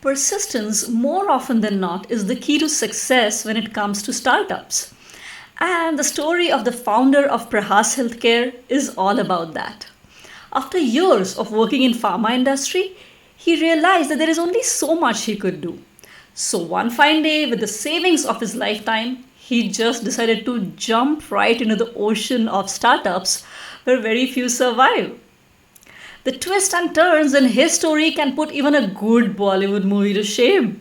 Persistence, more often than not, is the key to success when it comes to startups. And the story of the founder of Prahas Healthcare is all about that. After years of working in pharma industry, he realized that there is only so much he could do. So one fine day, with the savings of his lifetime, he just decided to jump right into the ocean of startups where very few survive. The twists and turns in his story can put even a good Bollywood movie to shame.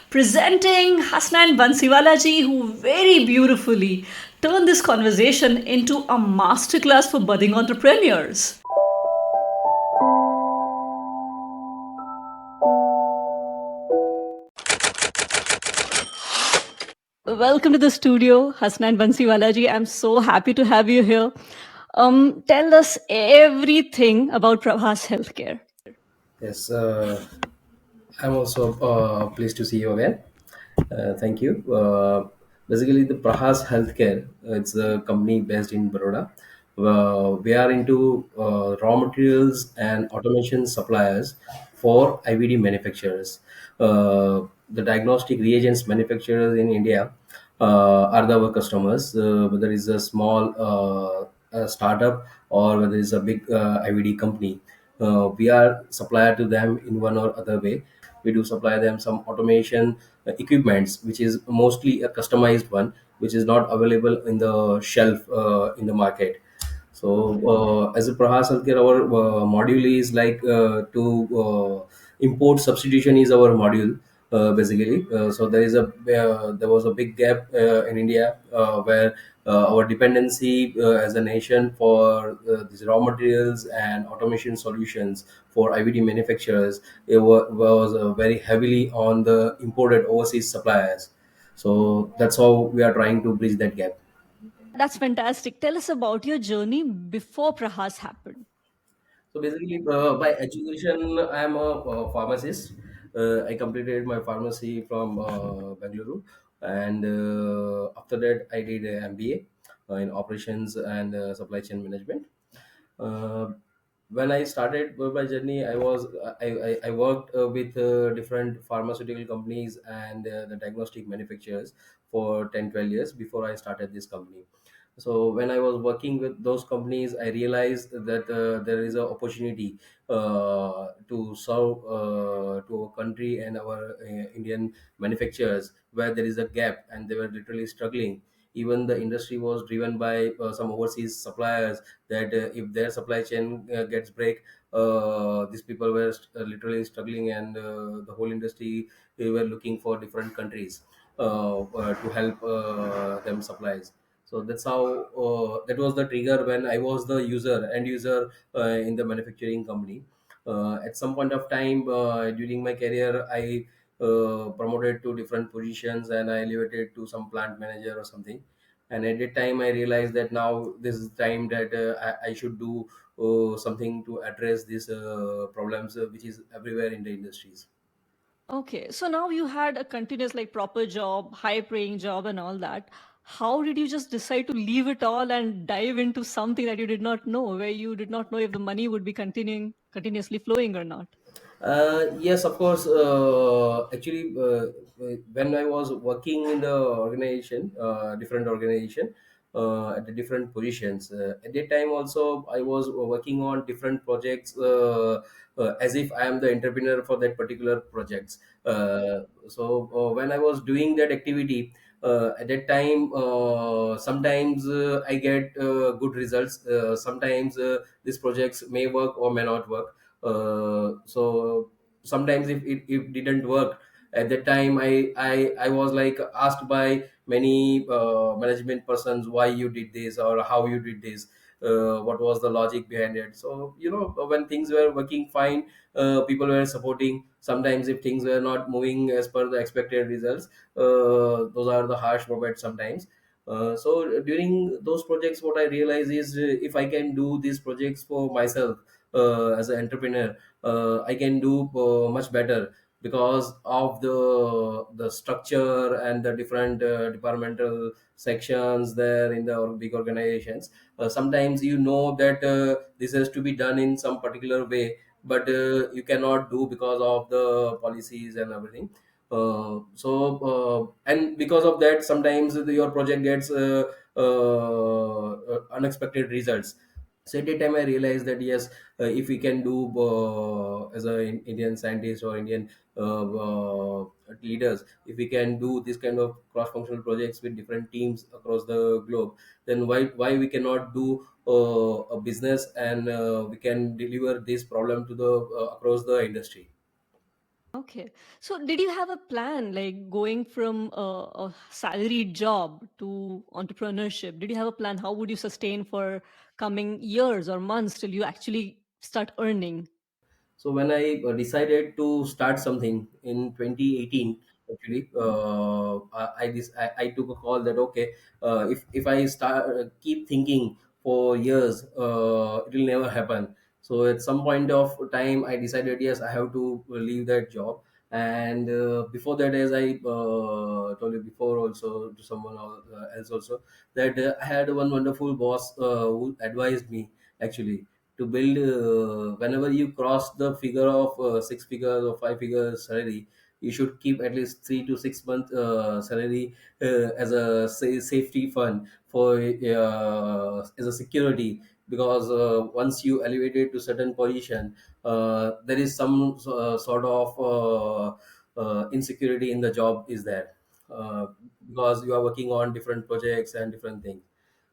Presenting Hasnain Bansiwala ji, who very beautifully turned this conversation into a masterclass for budding entrepreneurs. Welcome to the studio, Hasnain Bansiwala ji. I'm so happy to have you here. Tell us everything about Prabhas Healthcare. Yes, I'm also pleased to see you again. Thank you. Basically, the Prahas Healthcare, it's a company based in Baroda. We are into raw materials and automation suppliers for IVD manufacturers. The diagnostic reagents manufacturers in India our customers, whether it's a small startup or whether it's a big IVD company. We are supplier to them in one or other way. We do supply them some automation equipments, which is mostly a customized one, which is not available in the shelf in the market. So, as a Prahas Healthcare, our module is like import substitution is our module basically. So there was a big gap in India where our dependency as a nation for these raw materials and automation solutions for IVD manufacturers was very heavily on the imported overseas suppliers. So that's how we are trying to bridge that gap. That's fantastic. Tell us about your journey before Prahas happened. So basically, by education, I am a pharmacist. I completed my pharmacy from Bangalore, and after that, I did a MBA in operations and supply chain management. Uh, when I started my journey, I worked with different pharmaceutical companies and the diagnostic manufacturers for 10-12 years before I started this company. So when I was working with those companies, I realized that there is an opportunity to serve to our country and our Indian manufacturers where there is a gap and they were literally struggling. Even the industry was driven by some overseas suppliers that if their supply chain gets break, these people were literally struggling, and the whole industry, they were looking for different countries to help them supplies. So that's how that was the trigger when I was the end user in the manufacturing company. At some point of time during my career, I promoted to different positions and I elevated to some plant manager or something. And at that time I realized that now this is time that I should do something to address these problems which is everywhere in the industries. Okay, so now you had a continuous, like, proper job, high paying job, and all that. How did you just decide to leave it all and dive into something that you did not know, where you did not know if the money would be continuously flowing or not? Yes, of course. Actually, when I was working in the organization, different organization, at the different positions, at that time also I was working on different projects as if I am the entrepreneur for that particular projects. So when I was doing that activity, at that time, sometimes I get good results. Sometimes these projects may work or may not work. So sometimes if it didn't work at that time, I was like asked by many management persons why you did this or how you did this, what was the logic behind it. So when things were working fine, people were supporting. Sometimes if things were not moving as per the expected results, those are the harsh moments sometimes. So during those projects, what I realize is, if I can do these projects for myself as an entrepreneur, I can do much better because of the structure and the different departmental sections there in the big organizations. Sometimes that this has to be done in some particular way, but you cannot do because of the policies and everything. And because of that, sometimes your project gets unexpected results. So at that time I realized that yes, if we can do as a Indian scientist or Indian leaders, if we can do this kind of cross functional projects with different teams across the globe, then why we cannot do a business, and we can deliver this problem to the across the industry. Okay. So, did you have a plan like going from a salaried job to entrepreneurship? Did you have a plan? How would you sustain for coming years or months till you actually start earning? So when I decided to start something in 2018, actually, I took a call that okay, if I start keep thinking for years, it will never happen. So at some point of time, I decided yes, I have to leave that job. And before that, as I told you before, also to someone else also, that I had one wonderful boss who advised me actually to build whenever you cross the figure of 6 figures or 5 figures salary, you should keep at least 3 to 6 months salary as a safety fund for as a security, because once you elevate it to certain position, there is some sort of insecurity in the job is there, uh, because you are working on different projects and different things.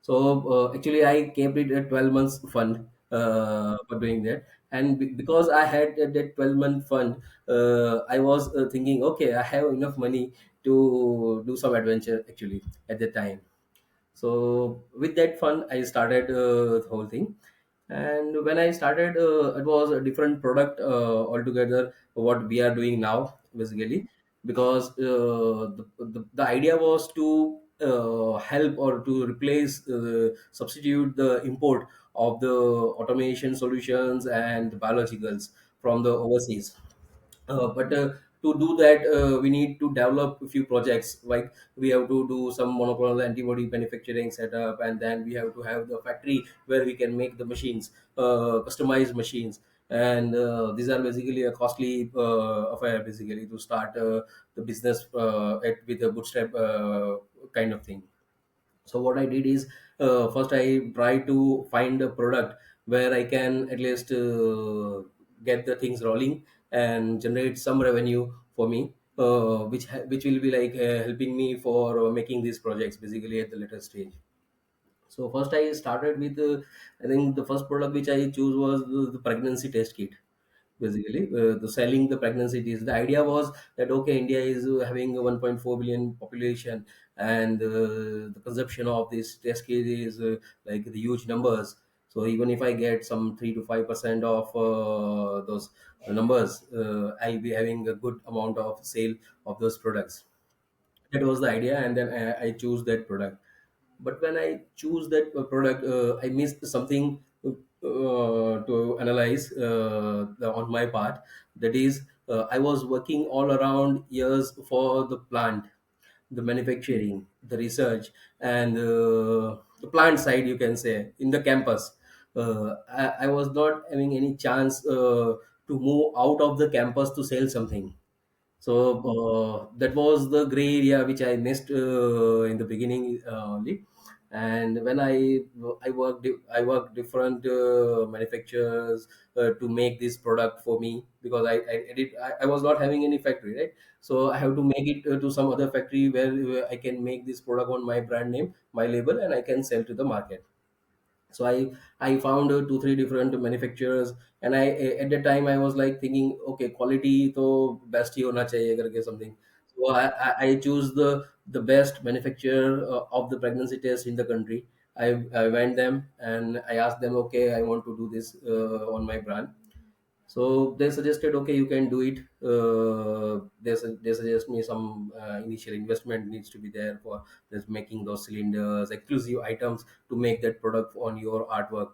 So actually, I kept it at 12 months fund for doing that. And because I had that 12-month fund, I was thinking, okay, I have enough money to do some adventure actually at the time. So with that fund, I started the whole thing. And when I started, it was a different product altogether. What we are doing now, basically, because the idea was to help or to replace, substitute the import of the automation solutions and biologicals from the overseas. But to do that, we need to develop a few projects. Like we have to do some monoclonal antibody manufacturing setup, and then we have to have the factory where we can make the machines, customized machines. And these are basically a costly affair, basically, to start the business with a bootstrap kind of thing. So what I did is, first I try to find a product where I can at least get the things rolling and generate some revenue for me, which will be like helping me for making these projects basically at the later stage. So first I started with, I think the first product which I chose was the pregnancy test kit. Basically, the selling the pregnancy test. The idea was that okay, India is having a 1.4 billion population, and the consumption of this test kit is like the huge numbers. So even if I get some 3 to 5% of those numbers, I'll be having a good amount of sale of those products. That was the idea, and then I choose that product. But when I choose that product, I missed something to analyze on my part. That is, I was working all around years for the plant, the manufacturing, the research, and the plant side, you can say, in the campus. I was not having any chance to move out of the campus to sell something. So that was the gray area which I missed in the beginning only. And when I worked different manufacturers to make this product for me, because I was not having any factory, right? So I have to make it to some other factory where I can make this product on my brand name, my label, and I can sell to the market. So I found 2 3 different manufacturers. And I at the time I was like thinking, okay, quality to best hi hona chahiye karke something. So I choose the best manufacturer of the pregnancy test in the country. I went them and I asked them, okay, I want to do this on my brand. So they suggested, okay, you can do it. They suggest me some initial investment needs to be there for just making those cylinders, exclusive items to make that product on your artwork.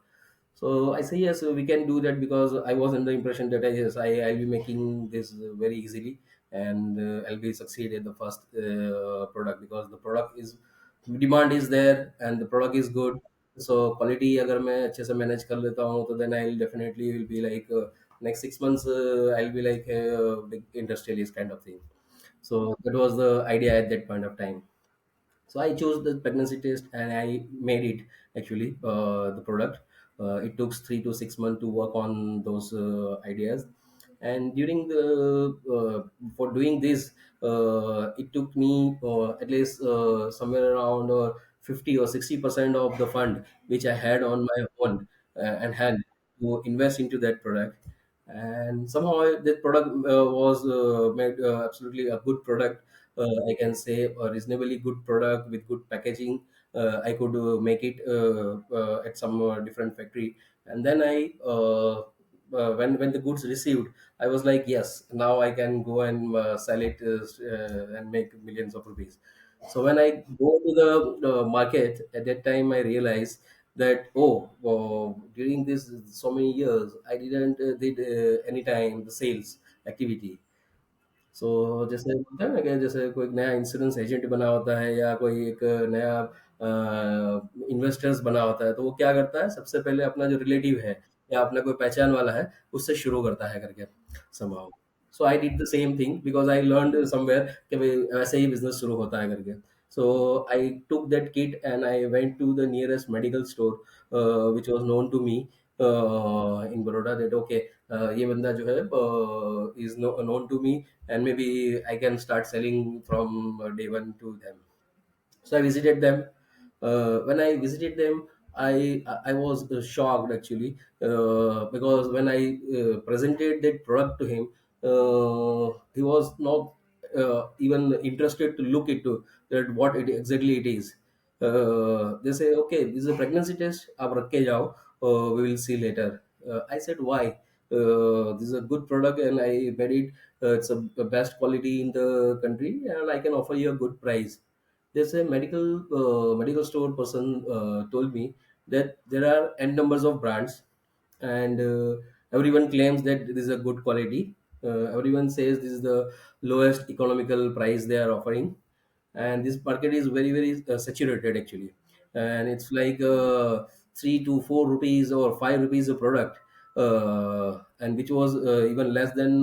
So I say yes, we can do that, because I was under the impression that yes, I'll be making this very easily, and I'll be succeed at the first product, because the product is demand is there and the product is good. So quality अगर मैं अच्छे से manage कर लेता हूँ, तो then I'll definitely will be like next 6 months I'll be like a big industrialist kind of thing. So that was the idea at that point of time. So I chose the pregnancy test and I made it actually, the product. It took 3 to 6 months to work on those ideas. And during the for doing this, it took me at least somewhere around 50 or 60% of the fund which I had on my own and hand to invest into that product. And somehow that product was made absolutely a good product. I can say a reasonably good product with good packaging. I could make it at some different factory, and then when the goods received, I was like, yes, now I can go and sell it and make millions of rupees. So when I go to the market at that time, I realized that, during this so many years I didn't did any time the sales activity. सो जैसे होता है ना कि जैसे कोई नया insurance agent बना होता है या कोई एक नया इन्वेस्टर्स बना होता है, तो वो क्या करता है, सबसे पहले अपना जो रिलेटिव है या अपना कोई पहचान वाला है उससे शुरू करता है करके somehow. So I did the same thing because I learn somewhere कि भाई ऐसे ही बिजनेस शुरू होता है करके. So I took that kit and I went to the nearest medical store which was known to me in Baroda, that okay, ये बंदा जो है is known to me and maybe I can start selling from day one to them. So I visited them. When I visited them, I was shocked actually, because when I presented that product to him, he was not even interested to look into that what it exactly it is. They say, okay, this is a pregnancy test. आप रख के जाओ. We will see later. I said, why? This is a good product, and I made it. It's a best quality in the country, and I can offer you a good price. There's a medical store person told me that there are n numbers of brands, and everyone claims that this is a good quality. Everyone says this is the lowest economical price they are offering, and this market is very very saturated actually, and it's like 3 to 4 rupees or 5 rupees a product, and which was even less than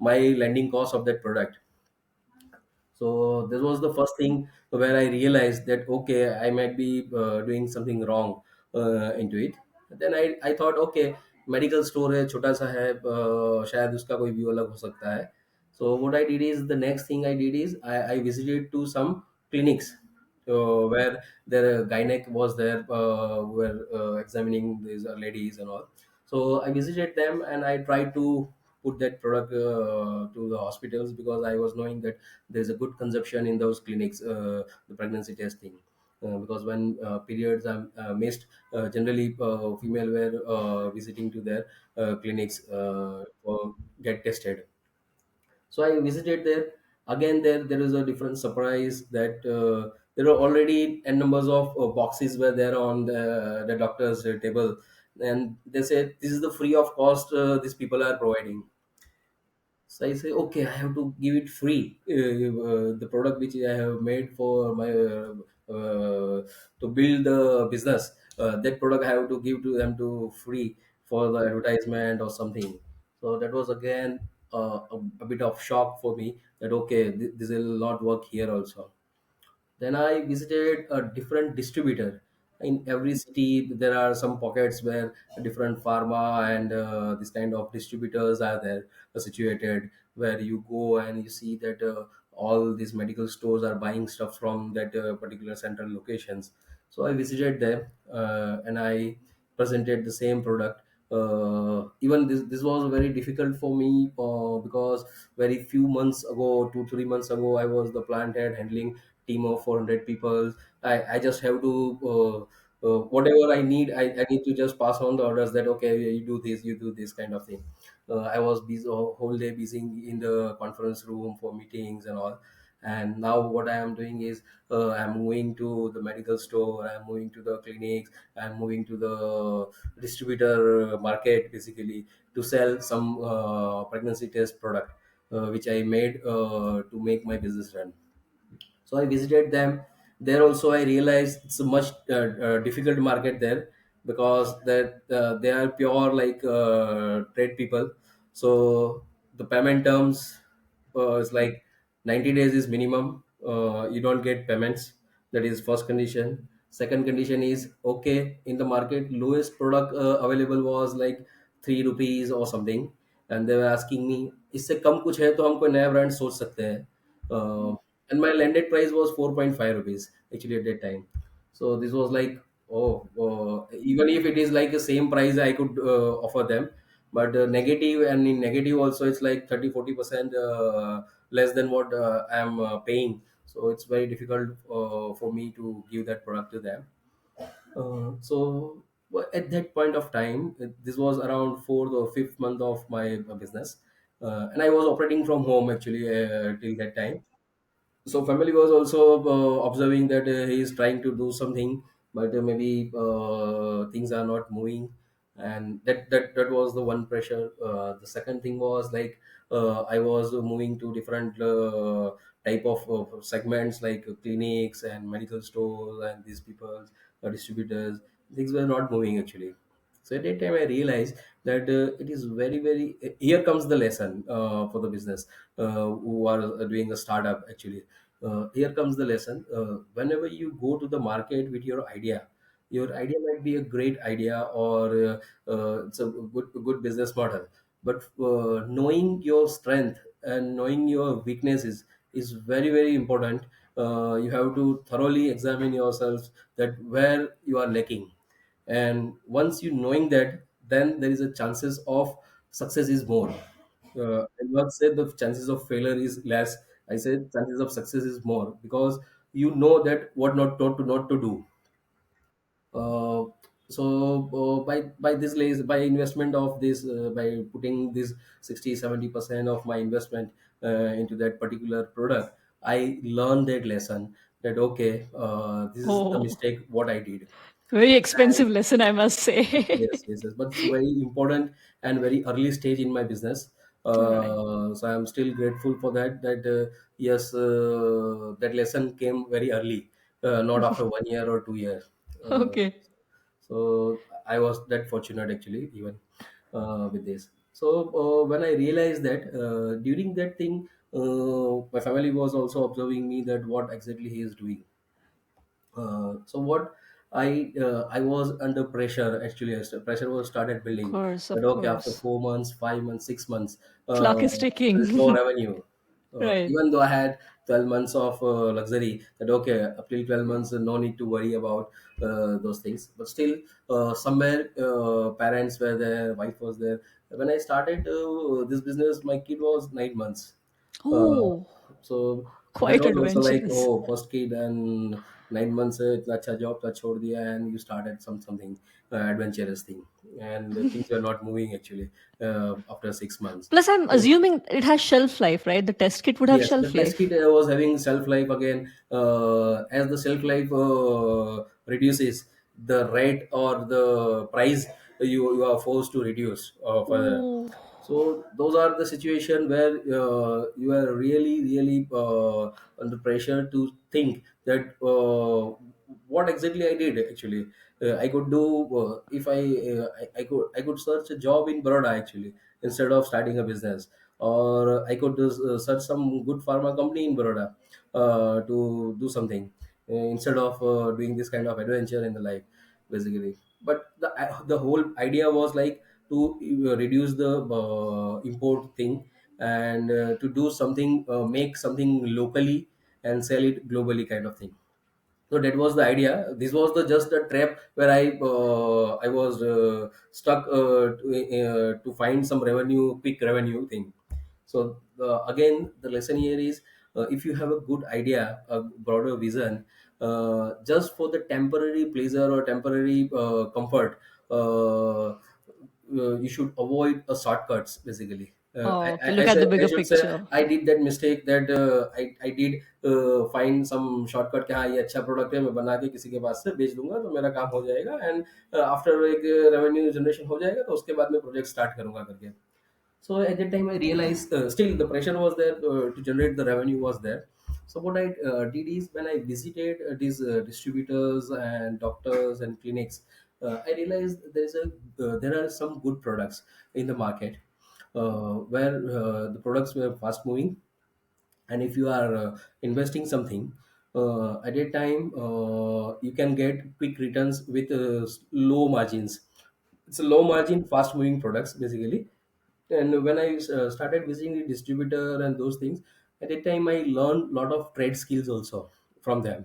my landing cost of that product. So this was the first thing where I realized that okay, I might be doing something wrong into it. Then I thought okay, medical store है, छोटा सा है, शायद उसका कोई view अलग हो सकता है. So what I did is, the next thing I did is I visited to some clinics where their gynec was there, who were examining these ladies and all. So I visited them and I tried to put that product to the hospitals, because I was knowing that there's a good consumption in those clinics, the pregnancy testing. Because when periods are missed, generally female were visiting to their clinics for get tested. So I visited there. Again, there is a different surprise that there are already n numbers of boxes were there on the doctor's table, and they said this is the free of cost these people are providing. So I say, okay, I have to give it free. The product which I have made for my to build the business, that product I have to give to them to free for the advertisement or something. So that was again a bit of shock for me, that okay, this will not work here also. Then I visited a different distributor. In every city, there are some pockets where different pharma and this kind of distributors are there, situated, where you go and you see that all these medical stores are buying stuff from that particular central locations. So I visited them and I presented the same product. Even this was very difficult for me because very few months ago, 2 3 months ago, I was the plant head handling team of 400 people. I just have to whatever I need, I need to just pass on the orders that okay, you do this, you do this kind of thing. I was busy whole day busy in the conference room for meetings and all. And now what I am doing is I'm moving to the medical store, I'm moving to the clinics, I'm moving to the distributor market basically, to sell some pregnancy test product which I made to make my business run. So I visited them. There also I realized it's a much difficult market there. because that they are pure like trade people. So the payment terms is like 90 days is minimum. You don't get payments. That is first condition. Second condition is, okay, in the market lowest product available was like 3 rupees or something, and they were asking me, इससे कम कुछ है तो हम कोई नया brand सोच सकते हैं. And my landed price was 4.5 rupees actually at that time. So this was like, oh, even if it is like the same price I could offer them, but negative, and in negative also it's like 30-40% less than what I'm paying. So it's very difficult for me to give that product to them. So at that point of time, this was around fourth or fifth month of my business, and I was operating from home actually till that time. So family was also observing that he is trying to do something, but maybe things are not moving, and that was the one pressure. The second thing was like, I was moving to different type of segments like clinics and medical stores, and these people, distributors. Things were not moving actually. So at that time, I realized that it is very, very. Here comes the lesson for the business who are doing a startup. Actually, here comes the lesson. Whenever you go to the market with your idea might be a great idea, or it's a good business model. But knowing your strength and knowing your weaknesses is very, very important. You have to thoroughly examine yourself, that where you are lacking, and once you knowing that, then there is a chances of success is more. I not said the chances of failure is less. I said chances of success is more, because you know that what not to do. uh, by this lays by investment of this, by putting this 60-70% of my investment into that particular product, I learned that lesson, that okay, this is the Oh, mistake what I did. very expensive lesson, I must say. Yes, yes, yes. But it's very important and very early stage in my business. Right. So I'm still grateful for that. That yes, that lesson came very early, not after 1 year or 2 years. Uh, Okay. so I was that fortunate actually, even with this. So when I realized that, during that thing, my family was also observing me, that what exactly he is doing. So what I was under pressure actually, as the pressure was started building, that Of okay, after course. 4 months, 5 months, 6 months, Clock is there is no ticking. revenue. Right. Even though I had 12 months of luxury, that okay, up till 12 months, no need to worry about those things, but still somewhere parents were there, wife was there. When I started this business, my kid was 9 months. uh, Oh, so that quite was also like, adventurous. oh, first kid, and 9 months से इतना अच्छा job था छोड़ दिया, and you started something adventurous thing, and things were not moving actually after 6 months. Plus, I'm So assuming it has shelf life, right? The test kit would have yes, the shelf test kit life. was having shelf life again. As the shelf life reduces, the rate or the price, you are forced to reduce further. Oh, So those are the situation where you are really, really under pressure to think that what exactly I did actually. I could do, if I could search a job in Baroda actually, instead of starting a business, or I could search some good pharma company in Baroda to do something instead of doing this kind of adventure in the life, basically. But the whole idea was like to reduce the import thing, and to do something, make something locally and sell it globally, kind of thing. So that was the idea. This was the just a trap where I was stuck to find some revenue, quick revenue thing. So again, the lesson here is, if you have a good idea, a broader vision, just for the temporary pleasure or temporary comfort, you should avoid shortcuts, basically. oh, okay. Look at the I bigger should say, picture. I did that mistake, that I did find some shortcut कि हाँ ये अच्छा product है, मैं बना के किसी के पास से बेच दूंगा तो मेरा काम हो जाएगा, एंड आफ्टर एक रेवेन्यू जनरेशन हो जाएगा, तो उसके बाद मैं प्रोजेक्ट स्टार्ट करूंगा करके. So at that time I realized, still the pressure was there to generate the revenue was there. So what I did is, when I visited these distributors and doctors and clinics, I realized there are some good products in the market, where the products were fast moving, and if you are investing something at a time, you can get quick returns with low margins. It's a low margin fast moving products basically. And when I started visiting the distributor and those things, at a time I learned lot of trade skills also from them.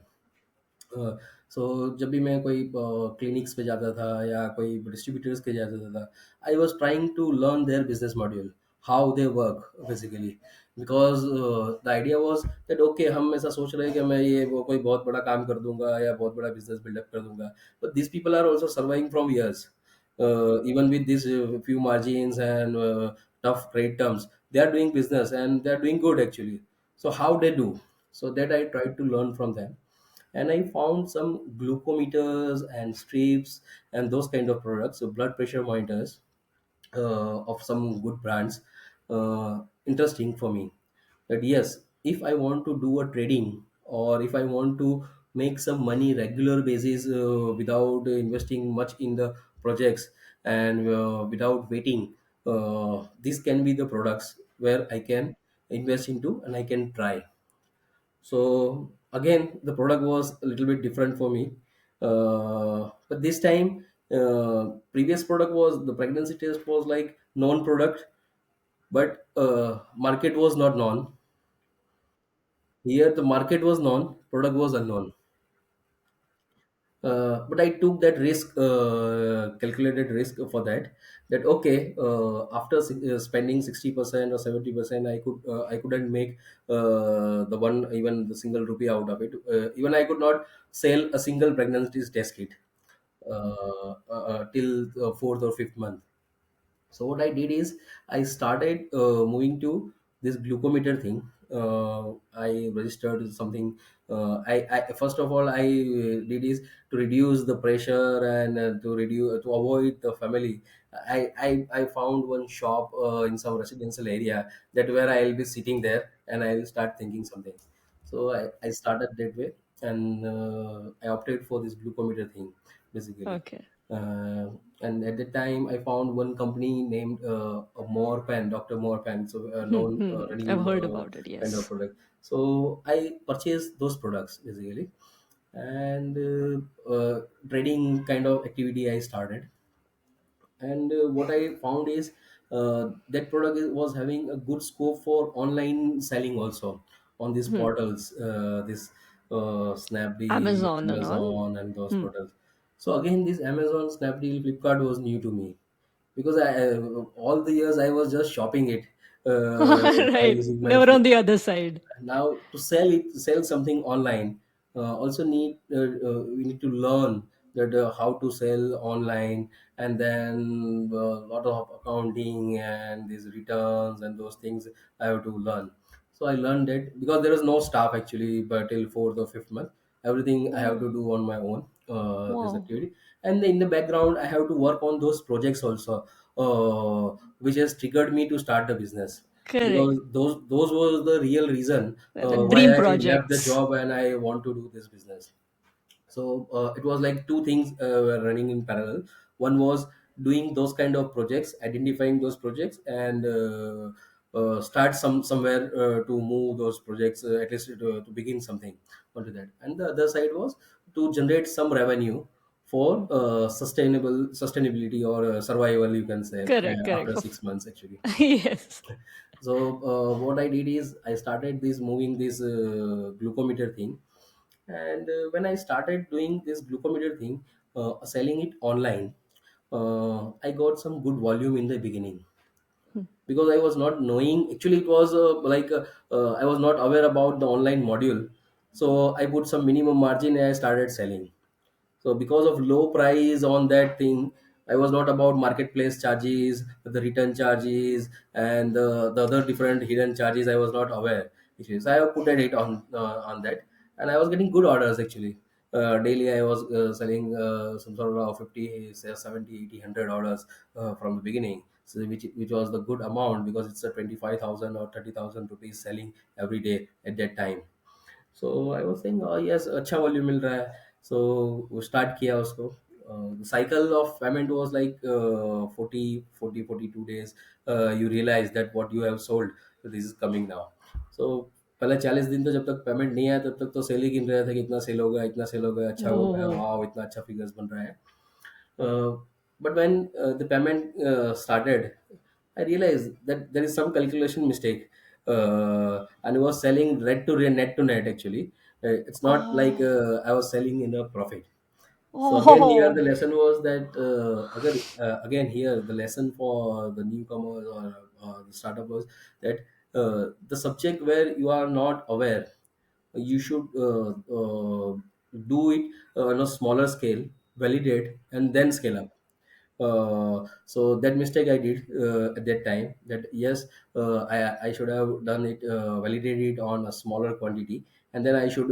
सो जब भी मैं कोई clinics पे जाता था या कोई distributors के जाता था, I was trying to learn their business module, how they work basically, because the idea was that okay, हम ऐसा सोच रहे हैं कि मैं ये वो कोई बहुत बड़ा काम कर दूंगा या बहुत बड़ा बिजनेस बिल्डअप कर दूंगा, but this people are also surviving from years, even with these few margins and tough trade terms, they are doing business and they are doing good actually. So how they do? So that I tried to learn from them, and I found some glucometers and strips and those kind of products, so blood pressure monitors of some good brands, interesting for me. That yes, if I want to do a trading, or if I want to make some money regular basis without investing much in the projects, and without waiting, this can be the products where I can invest into and I can try. So again, the product was a little bit different for me, but this time, previous product was the pregnancy test was like known product, but market was not known. Here, the market was known, product was unknown. But I took that risk, calculated risk for that. That okay, after spending 60% or 70%, I couldn't make the one even the single rupee out of it. Even I could not sell a single pregnancy test kit till the fourth or fifth month. So what I did is I started moving to this glucometer thing. I registered something. I first of all I did is to reduce the pressure and to reduce to avoid the family. I found one shop in some residential area, that where I'll be sitting there and I'll start thinking something. So I started that way, and I opted for this glucometer thing basically. Okay. uh, and at the time I found one company named a More Pen, Dr. More Pen, so a known I've running heard about it, kind of yes. product. So I purchased those products basically, and trading kind of activity I started. And what I found is that was having a good scope for online selling also on these portals, this Snapdeal, Amazon and all. Amazon, and those portals. So again, this Amazon, Snapdeal, Flipkart was new to me, because all the years I was just shopping it by Right. using my Never phone. on the other side. Now to sell something online, also we need to learn that how to sell online, and then a lot of accounting and these returns and those things I have to learn. So I learned that, because there was no staff actually, but till fourth or fifth month, everything I have to Oh, do on my own, this wow. activity. And in the background I have to work on those projects also, which has triggered me to start the business, Correct. because those were the real reason The why dream I left the projects. job and I want to do this business. So it was like two things were running in parallel. One was doing those kind of projects, identifying those projects, and start somewhere to move those projects, at least to begin something onto that. And the other side was to generate some revenue for sustainability, or survival, you can say, Correct, correct. after 6 months actually. Yes. So what I did is I started this moving this glucometer thing. And when I started doing this glucometer thing, selling it online, I got some good volume in the beginning, because I was not knowing. Actually, it was I was not aware about the online module. So I put some minimum margin and I started selling. So because of low price on that thing, I was not about marketplace charges, the return charges, and the other different hidden charges. I was not aware. Actually. So I put it on that, and I was getting good orders actually. Daily I was selling some sort of 50, say 70, 80, 100 orders from the beginning. So which was the good amount, because it's a 25,000 or 30,000 rupees selling every day at that time. So I was saying, oh yes, अच्छा volume मिल रहा है. So वो start किया उसको. the cycle of payment was like 42 days. You realize that what you have sold, this is coming now. So पहले 40 दिन तो जब तक पेमेंट नहीं आया तब तक तो सेल ही गिन रहे थे कि इतना सेल हो गया, इतना सेल हो गया, अच्छा हो गया, Oh. वाह इतना अच्छा फिगर्स बन रहा है. But when the payment started, I realized that there is some calculation mistake, and I was selling red to red, net to net. Actually, it's not like Oh. I was selling in a profit. So again, here Oh. the lesson was that again here the lesson for the newcomers or the startup was that the subject where you are not aware, you should do it on a smaller scale, validate, and then scale up. So that mistake I did at that time. That yes, I should have done it, validated it on a smaller quantity, and then I should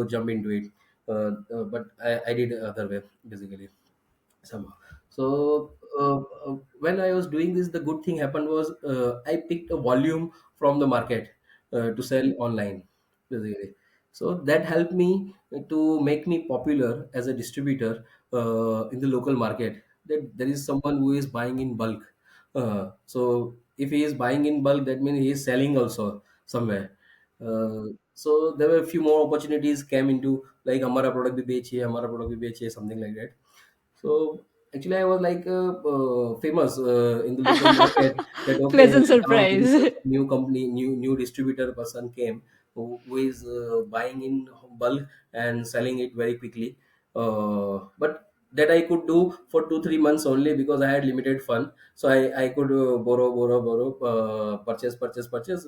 jump into it. But I did other way basically somehow. So when I was doing this, the good thing happened was I picked a volume from the market to sell online basically. So that helped me to make me popular as a distributor in the local market. That there is someone who is buying in bulk. So if he is buying in bulk, that means he is selling also somewhere. So there were a few more opportunities came into like हमारा product भी बेचिए, हमारा product भी बेचिए, something like that. So actually, I was like famous in the local market. That okay, Pleasant this surprise. new company, new distributor person came who is buying in bulk and selling it very quickly. But that I could do for 2 3 months only because I had limited fund. So I could borrow, purchase,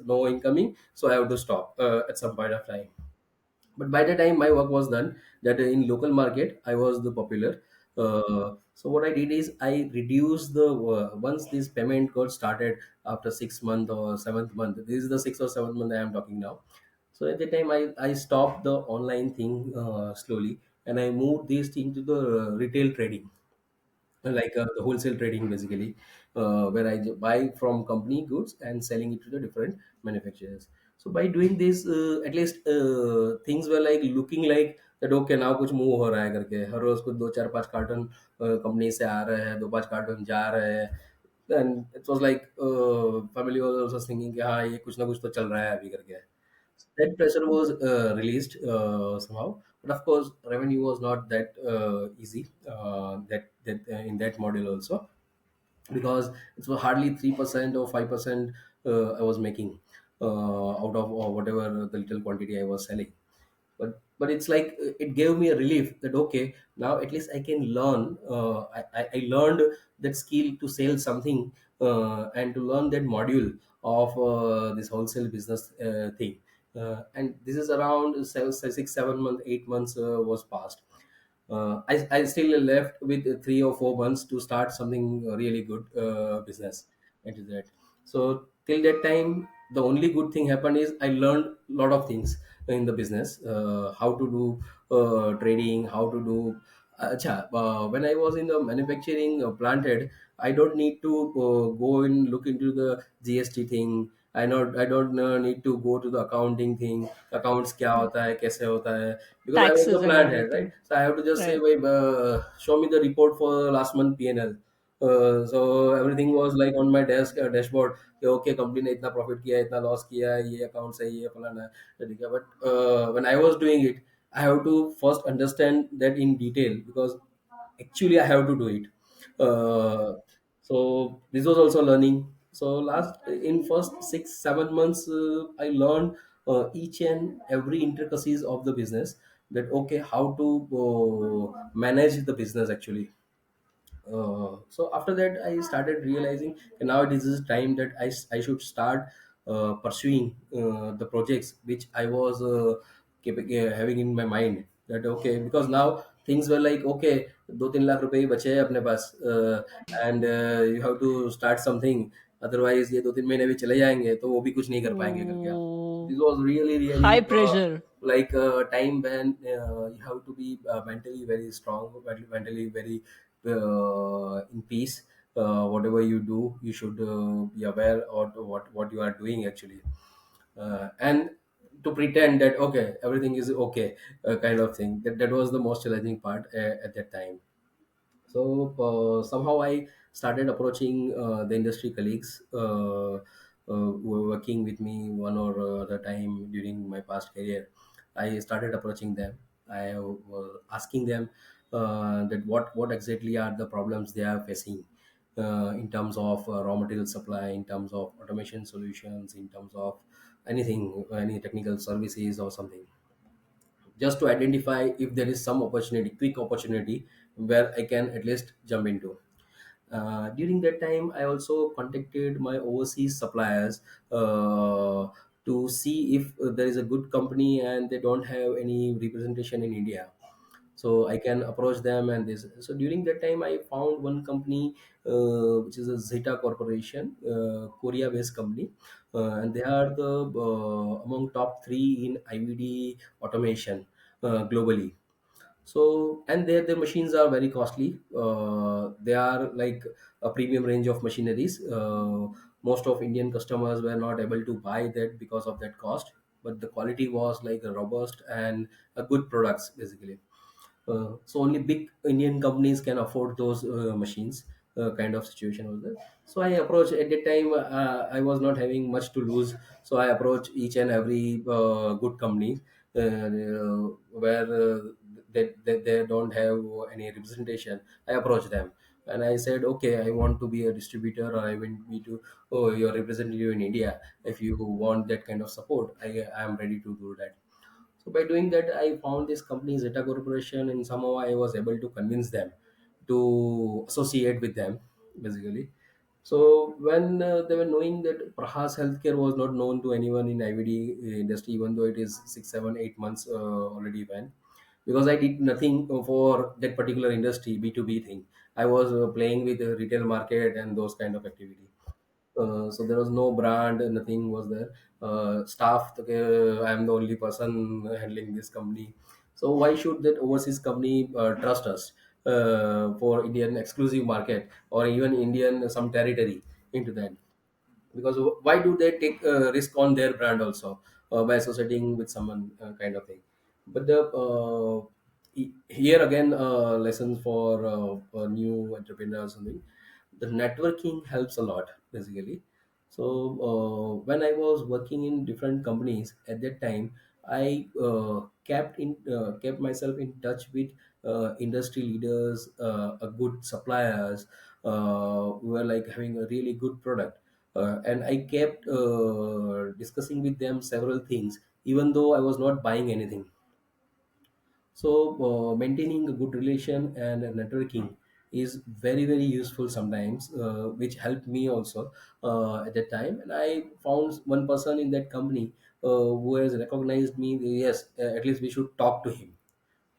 no incoming. So I have to stop at some point of time. But by the time my work was done, that in local market I was the popular. So what I did is I reduced the once this payment got started after 6 month or 7th month. This is the 6th or 7th month I am talking now. So at the time I stopped the online thing slowly, and I moved this thing to the retail trading, like the wholesale trading basically, where I buy from company goods and selling it to the different manufacturers. So by doing this, at least things were like looking like that okay now कुछ move हो रहा है करके, हर रोज कुछ 2 4 5 carton company से आ रहे हैं, 2 5 carton जा रहे हैं. And it was like family was also thinking कि हाँ ये कुछ ना कुछ तो चल रहा है अभी करके. That pressure was released somehow, but of course revenue was not that easy, that in that model also, because it was hardly 3% or 5% I was making out of whatever the little quantity I was selling. But it's like it gave me a relief that okay now at least I can learn. I learned that skill to sell something, and to learn that module of this wholesale business thing. And this is around 6 7 months 8 months was passed. I still left with 3 or 4 months to start something really good business into that. So till that time, the only good thing happened is I learned a lot of things in the business, how to do trading, how to do. When I was in the manufacturing planted, I don't need to go and look into the GST thing. I don't need to go to the accounting thing. Accounts क्या होता है, कैसे होता है, because I was the Taxes and plant head, right? everything. So I have to just say, Right. wait, show me the report for last month P&L. So everything was like on my desk dashboard. कि, okay, company ने इतना profit किया है, इतना loss किया है, ये accounts है, ये फलाना है, तो ठीक है. But when I was doing it, I have to first understand that in detail because actually I have to do it. Uh, so this was also learning. So last in first 6 7 months, I learned each and every intricacies of the business. That okay, how to manage the business actually. So after that, I started realizing okay, now it is time that I should start pursuing the projects which I was having in my mind. That okay, because now things were like okay, 2 3 lakh रुपए ही बचे हैं अपने पास, and you have to start something, otherwise ये 2 3 महीने भी चले जाएंगे तो वो भी कुछ नहीं कर पाएंगे करके आप. Oh, This was really high pressure. like a time when you have to be mentally very strong, mentally very in peace. Whatever you do, you should be aware of what you are doing actually, and to pretend that okay everything is okay, kind of thing. That was the most challenging part at that time. So somehow I started approaching the industry colleagues who were working with me one or other time during my past career. I started approaching them. I was asking them that what exactly are the problems they are facing in terms of raw material supply, in terms of automation solutions, in terms of anything, any technical services or something, just to identify if there is some opportunity, quick opportunity, where I can at least jump into. During that time, I also contacted my overseas suppliers to see if there is a good company and they don't have any representation in India, so I can approach them. And this, so during that time I found one company which is a Zeta Corporation, Korea based company, and they are the among top 3 in IVD automation globally. So, and their machines are very costly. They are like a premium range of machineries. Most of Indian customers were not able to buy that because of that cost, but the quality was like a robust and a good products basically. So only big Indian companies can afford those machines. Kind of situation was there. So I approached at that time. I was not having much to lose, so I approached each and every good company where they don't have any representation. I approached them and I said, okay, I want to be a distributor, or I want me to, oh, you're representative in India. If you want that kind of support, I am ready to do that. So by doing that, I found this company Zeta Corporation, and somehow I was able to convince them to associate with them, basically. So when they were knowing that Prahas Healthcare was not known to anyone in IVD industry, even though it is 6, 7, 8 months already went, because I did nothing for that particular industry, B2B thing. I was playing with the retail market and those kind of activity. So there was no brand, nothing was there. Staff, I am the only person handling this company. So why should that overseas company trust us for Indian exclusive market or even Indian some territory into that? Because why do they take risk on their brand also by associating with someone, kind of thing. But the here again, lessons for new entrepreneurs, something, the networking helps a lot basically. So when I was working in different companies at that time, I kept myself in touch with industry leaders, a good suppliers who were like having a really good product, and I kept discussing with them several things, even though I was not buying anything. So maintaining a good relation and networking is very very useful sometimes, which helped me also at that time. And I found one person in that company who has recognized me. Yes, at least we should talk to him,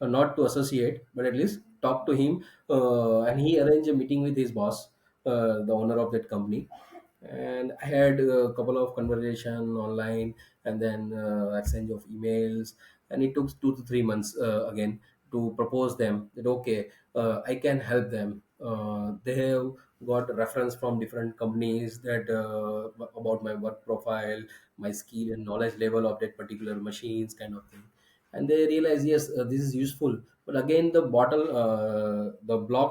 not to associate, but at least talk to him. And he arranged a meeting with his boss, the owner of that company. And I had a couple of conversation online, and then exchange of emails. And it took 2 to 3 months again to propose them that okay, I can help them. They have got reference from different companies that about my work profile, my skill and knowledge level of that particular machines, kind of thing. And they realize, yes, this is useful. But again, the block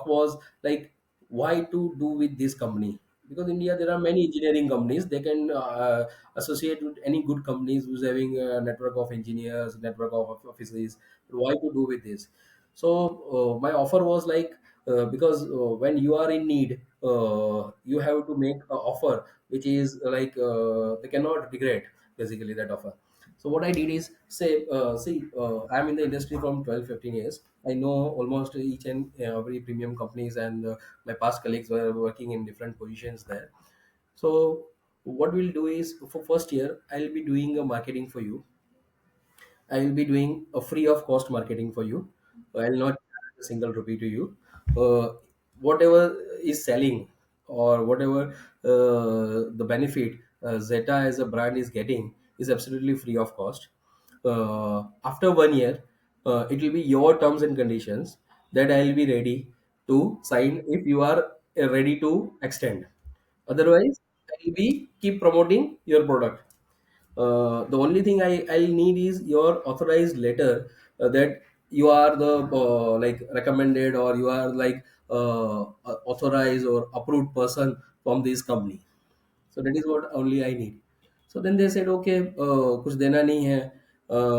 was like, why to do with this company? Because India there are many engineering companies, they can associate with any good companies who's having a network of engineers, network of offices. Why to do with this? So my offer was like, because when you are in need, you have to make an offer which is like, they cannot regret basically that offer. So what I did is say, see, I'm in the industry from 12, 15 years. I know almost each and every premium companies, and my past colleagues were working in different positions there. So what we'll do is, for first year, I'll be doing a marketing for you. I will be doing a free of cost marketing for you. I will not charge a single rupee to you. Whatever is selling, or whatever the benefit Zeta as a brand is getting, is absolutely free of cost. After 1 year, it will be your terms and conditions that I will be ready to sign if you are ready to extend. Otherwise, I will be keep promoting your product. The only thing I'll need is your authorized letter that you are the like recommended, or you are like authorized or approved person from this company. So that is what only I need. So then they said okay, कुछ देना नहीं है,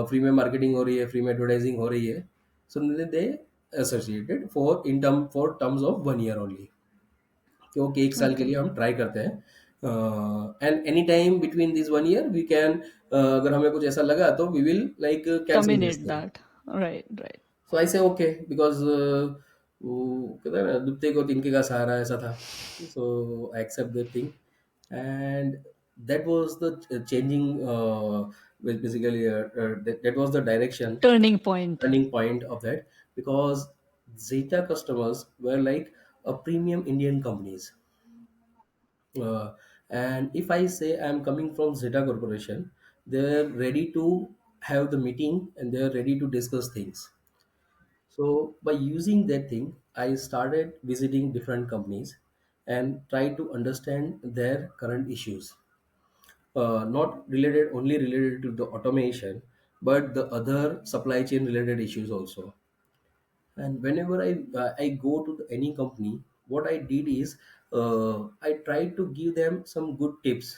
free में marketing हो रही है, free में advertising हो रही है. So then they associated for terms of 1 year only, कि ओके एक साल के Okay. लिए हम ट्राई करते हैं, and any time between this 1 year we can, अगर हमें कुछ ऐसा लगा तो we will like cancel this Terminate thing. that. Right, right. So I say okay, because वो कहते हैं ना दुत्ते को तिनके का सहारा ऐसा था. So I accept that thing, and that was the changing, basically that was the direction, Turning point. turning point of that, because Zeta customers were like a premium Indian companies. And if I say I'm coming from Zeta Corporation, they're ready to have the meeting and they're ready to discuss things. So by using that thing, I started visiting different companies and try to understand their current issues. Not related only related to the automation, but the other supply chain related issues also. And whenever I go to any company, what I did is, I try to give them some good tips,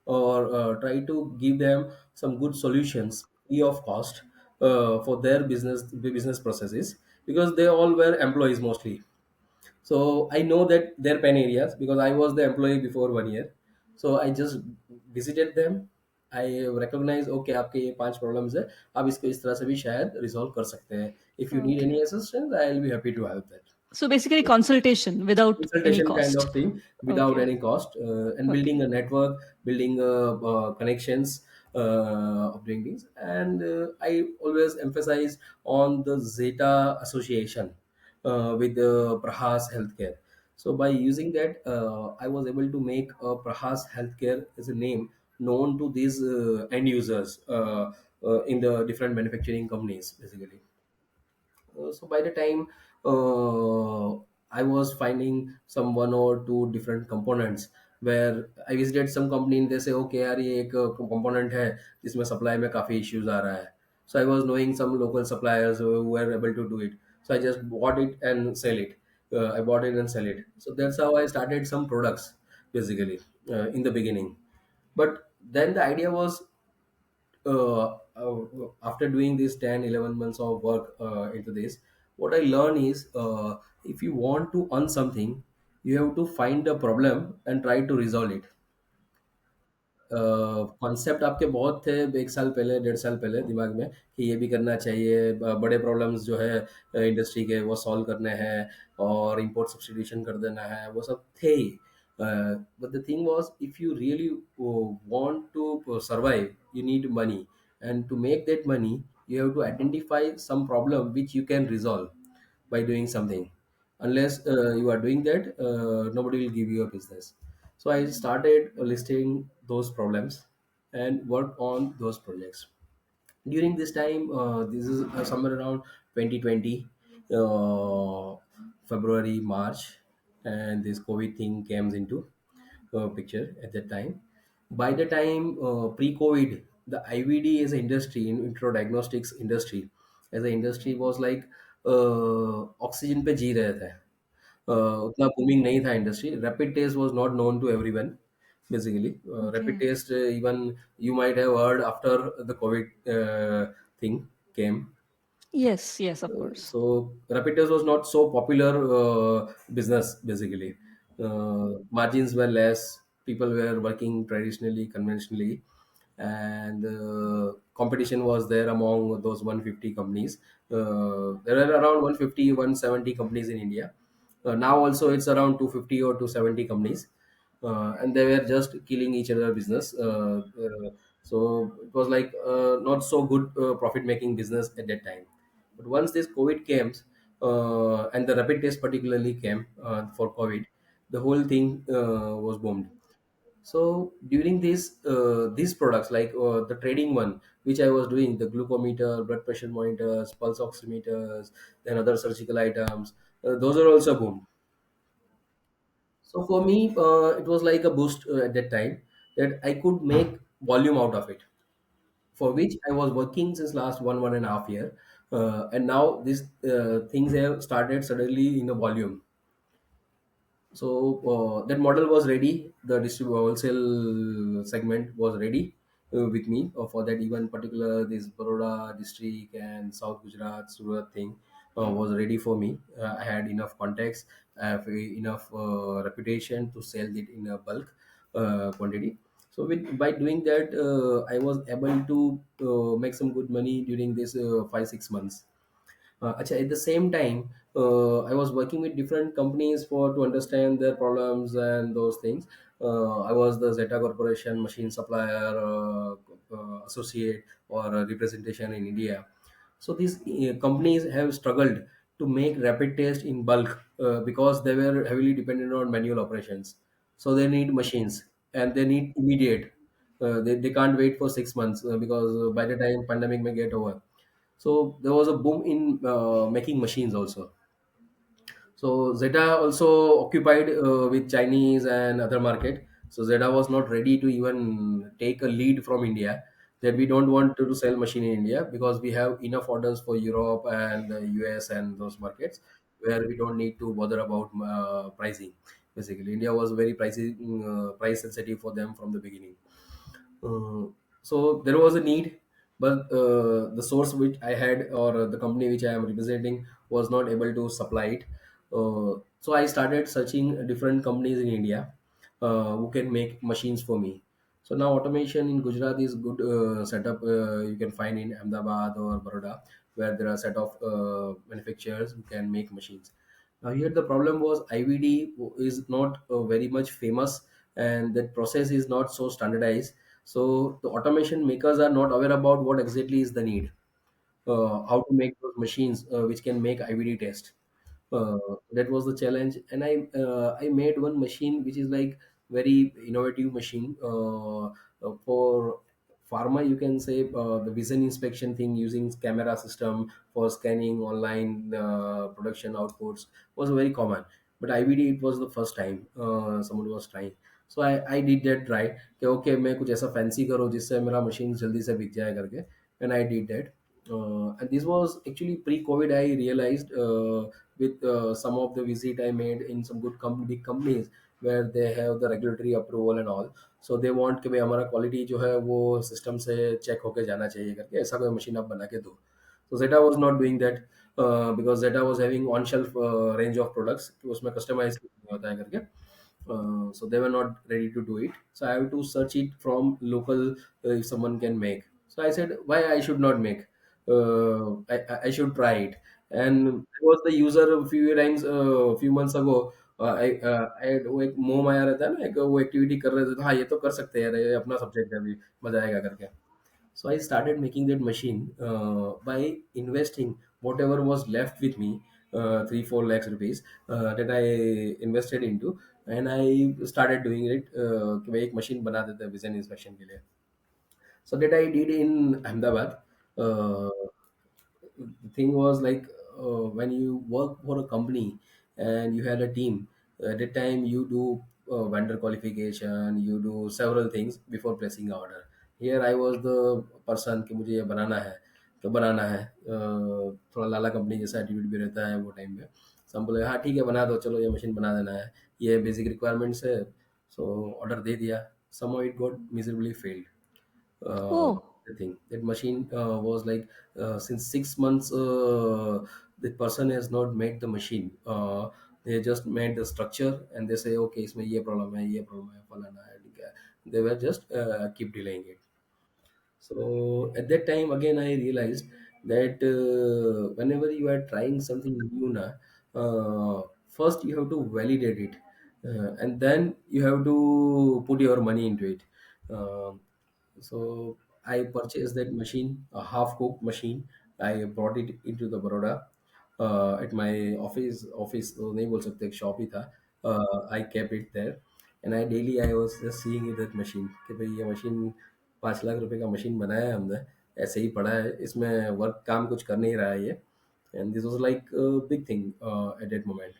or try to give them some good solutions free of cost, for their business processes, because they all were employees mostly. So I know that their pain areas because I was the employee before 1 year. So I just visited them. I recognize okay आपके ये 5 problems है, आप इसको इस तरह से भी शायद रिजॉल्व कर सकते हैं. If you need Okay. any assistance, I'll be happy to help that. So basically, consultation without any Consultation kind cost. of thing without Okay. any cost, and Okay. building a network, building connections, of doing things. And I always emphasize on the Zeta association, with the Prahas Healthcare. So by using that, I was able to make Prahas Healthcare as a name known to these end users, in the different manufacturing companies basically. So by the time, I was finding some one or two different components, where I visited some company and they say okay यार ये एक component है जिसमें supply में काफी issues आ रहा है. So I was knowing some local suppliers who were able to do it. So I just bought it and sell it. I bought it and sell it. So that's how I started some products basically, in the beginning. But then the idea was, after doing this 10, 11 months of work into this, what I learn is, if you want to earn something, you have to find a problem and try to resolve it. Concept आपके बहुत थे 1 साल पहले, 1.5 साल पहले दिमाग में, कि ये भी करना चाहिए, बड़े प्रॉब्लम्स जो है इंडस्ट्री के वो सॉल्व करने हैं, और इंपोर्ट सब्स्टिट्यूशन कर देना है, वो सब थे ही. But the thing was, if you really want to survive, you need money, and to make that money, you have to identify some problem which you can resolve by doing something. Unless you are doing that, nobody will give you a business. So I started listing those problems and work on those projects. During this time, this is somewhere around 2020, uh, February, March, and this COVID thing came into picture at that time. By the time, pre-COVID, the IVD as an industry, in intro diagnostics industry, as an industry was like, oxygen पे जी रहे थे. उतना booming नहीं था industry. Rapid test was not known to everyone basically. Rapid Okay. test, even you might have heard after the COVID thing came. Yes, yes, of course. So rapid test was not so popular business basically. Margins were less. People were working traditionally, conventionally, and competition was there among those 150 companies. There are around 150, 170 companies in India. Now also it's around 250 or 270 companies, and they were just killing each other business. So it was like not so good profit making business at that time. But once this COVID came, and the rapid test particularly came for COVID, the whole thing was boomed. So during this, these products like the trading one, which I was doing, the glucometer, blood pressure monitors, pulse oximeters, then other surgical items, those are also boomed. So for me, it was like a boost at that time, that I could make volume out of it, for which I was working since last 1.5 year, and now these things have started suddenly in a volume. So that model was ready. The wholesale segment was ready with me for that. Even particular this Baroda district and South Gujarat Surat thing was ready for me. I had enough contacts, I have enough reputation to sell it in a bulk quantity. So by doing that, I was able to make some good money during this 5 6 months. At the same time, I was working with different companies for to understand their problems and those things. I was the Zeta Corporation machine supplier associate or representation in India. So these companies have struggled to make rapid test in bulk because they were heavily dependent on manual operations. So they need machines and they need immediate. They can't wait for 6 months because by the time pandemic may get over. So there was a boom in making machines also. So Zeta also occupied with Chinese and other market. So Zeta was not ready to even take a lead from India. That we don't want to sell machine in India because we have enough orders for Europe and the US and those markets where we don't need to bother about pricing. Basically, India was very price sensitive for them from the beginning. Uh, so there was a need, but the source which I had or the company which I am representing was not able to supply it. So I started searching different companies in India who can make machines for me. So now automation in Gujarat is good setup. You can find in Ahmedabad or Baroda, where there are set of manufacturers who can make machines. Now here the problem was IVD is not very much famous, and that process is not so standardized. So the automation makers are not aware about what exactly is the need, how to make those machines which can make IVD test. That was the challenge, and I made one machine which is like very innovative machine for pharma. You can say the vision inspection thing using camera system for scanning online production outputs was very common. But IVD it was the first time someone was trying. So I did that try कि okay मैं कुछ ऐसा fancy करूँ जिससे मेरा machine जल्दी से बिक जाए करके, and I did that. And this was actually pre-COVID. I realized with some of the visit I made in some big companies where they have the regulatory approval and all. So they want कि भाई हमारा quality जो है वो system से check होके जाना चाहिए करके ऐसा कोई machine आप बना के दो. So Zeta was not doing that because Zeta was having on-shelf range of products कि उसमें customize नहीं होता है करके. So they were not ready to do it. So I have to search it from local if someone can make. So I said, why I should not make? I should try it. And I was the user a few times, a few months ago. I वो एक मोह माया रहता है ना, एक वो activity कर रहे थे तो हाँ ये तो कर सकते हैं यार, ये अपना सब्जेक्ट है अभी, मजा आएगा करके. So I started making that machine by investing whatever was left with me, 3 4 lakhs rupees that I invested into, and I started doing it. कि भाई एक machine बना देते हैं vision inspection के लिए. So that I did in Ahmedabad. Uh, the thing was like when you work for a company and you had a team, at that time you do vendor qualification, you do several things before placing an order. Here I was the person कि मुझे ये बनाना है तो बनाना है. थोड़ा लाला company जैसा attitude भी रहता है वो टाइम पे. So हम बोले हाँ ठीक है बना दो, चलो ये मशीन बना देना है, ये बेसिक रिक्वायरमेंट्स है. सो ऑर्डर दे दिया. Somehow it got miserably failed. Oh, The thing that machine was like since 6 months the person has not made the machine. They just made the structure and they say okay इसमें ये problem है, ये problem है, फलाना है, ठीक है. They were just keep delaying it. So at that time, again, I realized that whenever you are trying something new, na, first you have to validate it, and then you have to put your money into it. Um so I purchased that machine, a half-cooked machine. I brought it into the Baroda at my office तो नहीं बोल सकते, एक shop ही था. I kept it there, and I was just seeing it that machine कि भाई ये machine 5 lakh रुपए का मशीन बनाया है हमने, ऐसे ही पड़ा है, इसमें वर्क काम कुछ कर नहीं रहा है ये. And this was like big thing at that moment,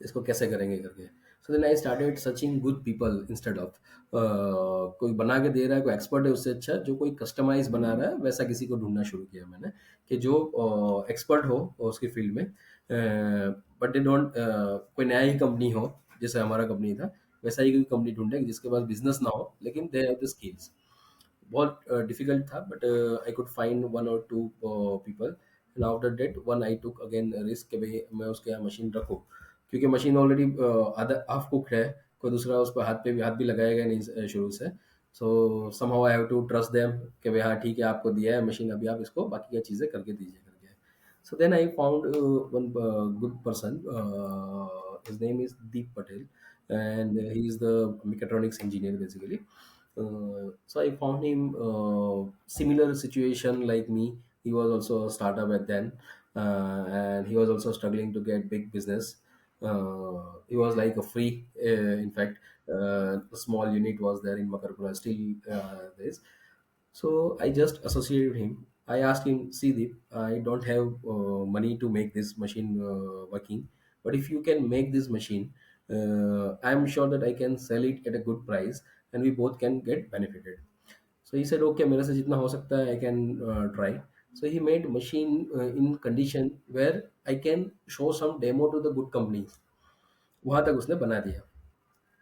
इसको कैसे करेंगे करके. So then I started searching good people instead of कोई बना के दे रहा है, कोई एक्सपर्ट है, उससे अच्छा जो कोई कस्टमाइज बना रहा है वैसा किसी को ढूंढना शुरू किया मैंने, कि जो एक्सपर्ट हो उसकी फील्ड में, बट दे डोंट, कोई नया ही कंपनी हो जैसे हमारा कंपनी था, वैसा ही कोई कंपनी ढूंढे जिसके पास बिजनेस ना हो लेकिन दे हैव द स्किल्स। बहुत डिफिकल्ट था, but I could find one or two people, and after that one I took again risk कि भाई मैं उसके यहाँ मशीन रखूँ, क्योंकि मशीन ऑलरेडी आधा हाफ कुक्ड है, कोई दूसरा उस पर हाथ भी लगाएगा नहीं शुरू से। So somehow I have to trust them कि भाई हाँ ठीक है, आपको दिया है मशीन, अभी आप इसको बाकी की चीज़ें करके दीजिए करके। So then I found one good person. His name is Deep Patel, and he is the mechatronics engineer basically. So I found him similar situation like me. He was also a startup at then, and he was also struggling to get big business. He was like a free, in fact, a small unit was there in Makarpura, still there is. So I just associated him. I asked him, see, Deep, I don't have money to make this machine working, but if you can make this machine, I'm sure that I can sell it at a good price and we both can get benefited. So he said, okay, मेरे से जितना हो सकता है, I can try. So he made machine in condition where I can show some demo to the good companies. वहां तक उसने बना दिया,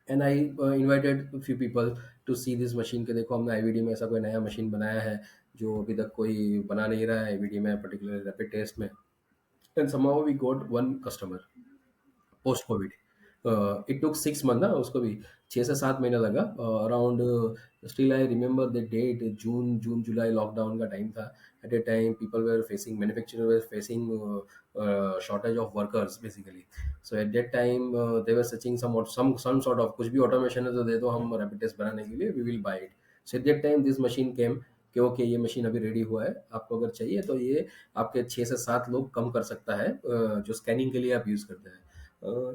and I invited few people to see this machine, के देखो हमने आईवीडी में ऐसा कोई नया मशीन बनाया है जो अभी तक कोई बना नहीं रहा है आईवीडी में, पर्टिकुलर रैपिड टेस्ट में। And somehow we got one customer post covid. It took 6 month ना, उसको भी 6 से 7 महीना लगा around. Still I remember the date, June July lockdown का टाइम था। At a time people were facing, manufacturer were facing shortage of workers basically. So at that time they were searching some sort of, कुछ भी automation है तो दे दो हम rapid test बनाने के लिए, we will buy it. So at that time this machine came कि ओके ये मशीन अभी रेडी हुआ है, आपको अगर चाहिए तो ये आपके 6 से 7 लोग कम कर सकता है, जो स्कैनिंग के लिए आप यूज़ करते हैं।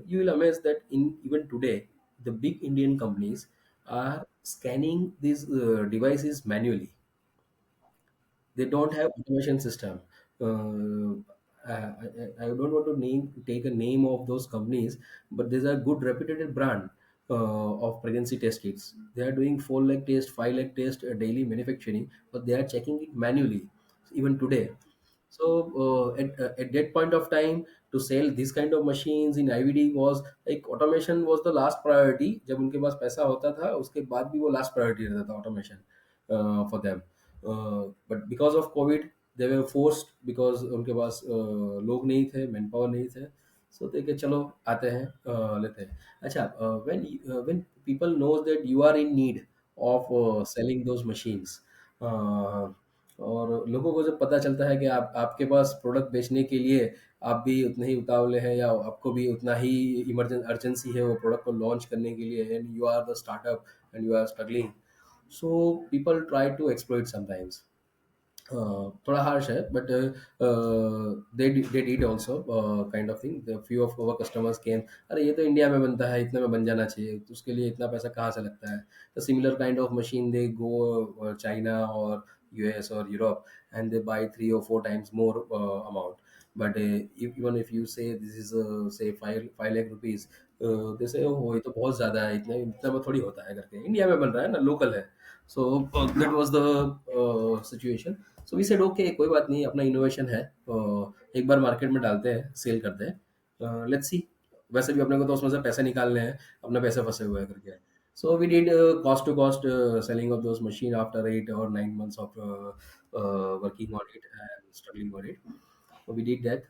You will amaze that in even today the big Indian companies are scanning these devices manually. They don't have automation system. I don't want to take a name of those companies, but these are good reputed brand of pregnancy test kits. They are doing 4 lakh test, 5 lakh test daily manufacturing, but they are checking it manually even today. So at that point of time, to sell this kind of machines in IVD was like automation was the last priority. जब उनके पास पैसा होता था उसके बाद भी वो last priority रहता था automation for them. But because of COVID, they were forced, because उनके पास लोग नहीं थे, मैन पावर नहीं थे। सो देखे चलो आते हैं, लेते हैं। अच्छा, when people knows that you are in need of selling those machines, और लोगों को जब पता चलता है कि आप आपके पास प्रोडक्ट बेचने के लिए आप भी उतने ही उतावले हैं, या आपको भी उतना ही अर्जेंसी है वो प्रोडक्ट को लॉन्च करने के लिए, and you are the startup and you are struggling, so people try to exploit sometimes. थोड़ा हार्श है, but they did also kind of thing. The few of our customers came, अरे ये तो India में बनता है, इतने में बन जाना चाहिए, तो उसके लिए इतना पैसा कहाँ से लगता है। तो similar kind of machine they go China और यूएस और Europe, and they by 3 or 4 times more amount, but even if you say this is say 5 lakh rupees, they say oh ये तो बहुत ज़्यादा है, इतने इतना में थोड़ी होता है करके, इंडिया में बन रहा है ना, लोकल है। So that was the situation. So we said okay, कोई बात नहीं, अपना इनोवेशन है, एक बार मार्केट में डालते हैं, सेल करते हैं, लेट्स सी। वैसे भी अपने को तो उसमें से पैसे निकालने हैं, अपने पैसे फंसे हुए हैं करके। So we did cost to cost selling of those machine after 8 or 9 months of working on it and struggling on it. So we did that.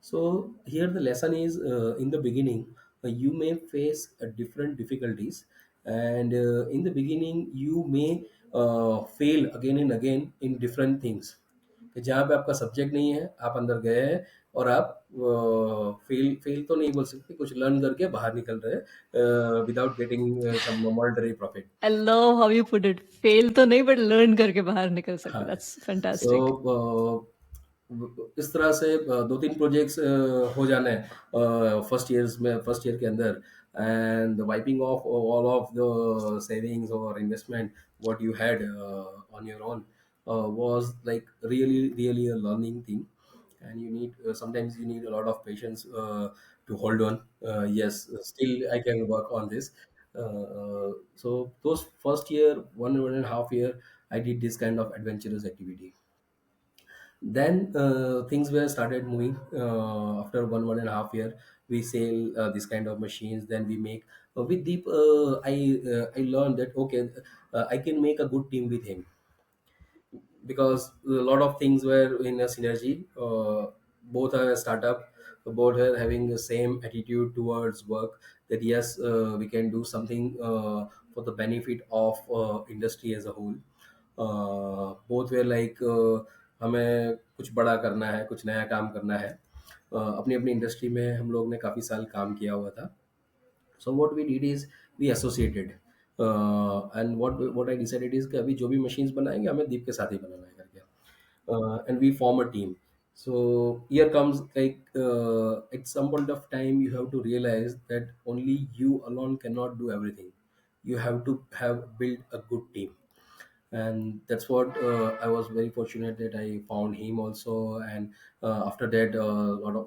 So here the lesson is, in the beginning you may face different difficulties, and in the beginning you may fail again and again in different things, कि जहाँ पे आपका subject नहीं है आप अंदर गए हैं, और आप फेल फेल तो नहीं बोल सकते, कुछ लर्न करके बाहर निकल रहे हैं without getting some monetary profit. I love how you put it. Fail तो नहीं, but learn करके बाहर निकल सकते. हाँ। That's fantastic. सो इस तरह से 2-3 प्रोजेक्ट्स हो जाने फर्स्ट ईयर के अंदर, and wiping off all of the savings और investment what you had on your own, was like really really a learning thing. and you need sometimes you need a lot of patience to hold on. Yes, still I can work on this. So those first year, 1.5 year, I did this kind of adventurous activity. Then things were started moving. After 1.5 year, we sell this kind of machines. Then we make with Deep. I learned that okay, I can make a good team with him, because a lot of things were in a synergy. Both are a startup, both are having the same attitude towards work, that yes, we can do something for the benefit of industry as a whole. Both way like हमें कुछ बड़ा करना है, कुछ नया काम करना है। अपनी अपनी इंडस्ट्री में हम लोग ने काफ़ी साल काम किया हुआ था। So what we did is we associated, and what I decided is कि अभी जो भी मशीन्स बनाएंगे हमें दीप के साथ ही बनाना है करके, and we form a team. So here comes like at some point of time you have to realize that only you alone cannot do everything. You have to have built a good team, and that's what I was very fortunate that I found him also, and after that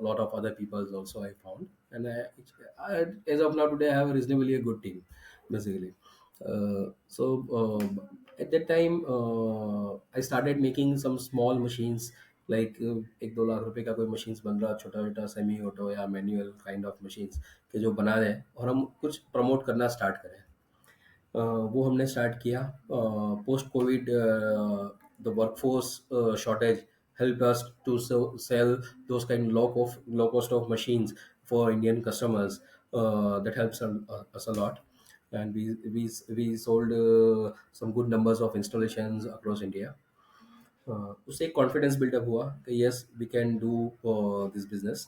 lot of other people also I found, and as of now today I have a reasonably a good team basically. At that time I started making some small machines, like 1-2 lakh रुपए का कोई machines बन रहा, छोटा छोटा semi auto या manual kind of machines के जो बना रहे हैं, और हम कुछ प्रमोट करना स्टार्ट करें। वो हमने स्टार्ट किया। Post Covid the workforce shortage helped us to sell those kind low cost of machines for Indian customers. That helps us a lot, and we sold some good numbers of installations across India. उससे एक confidence build up हुआ कि yes we can do this business.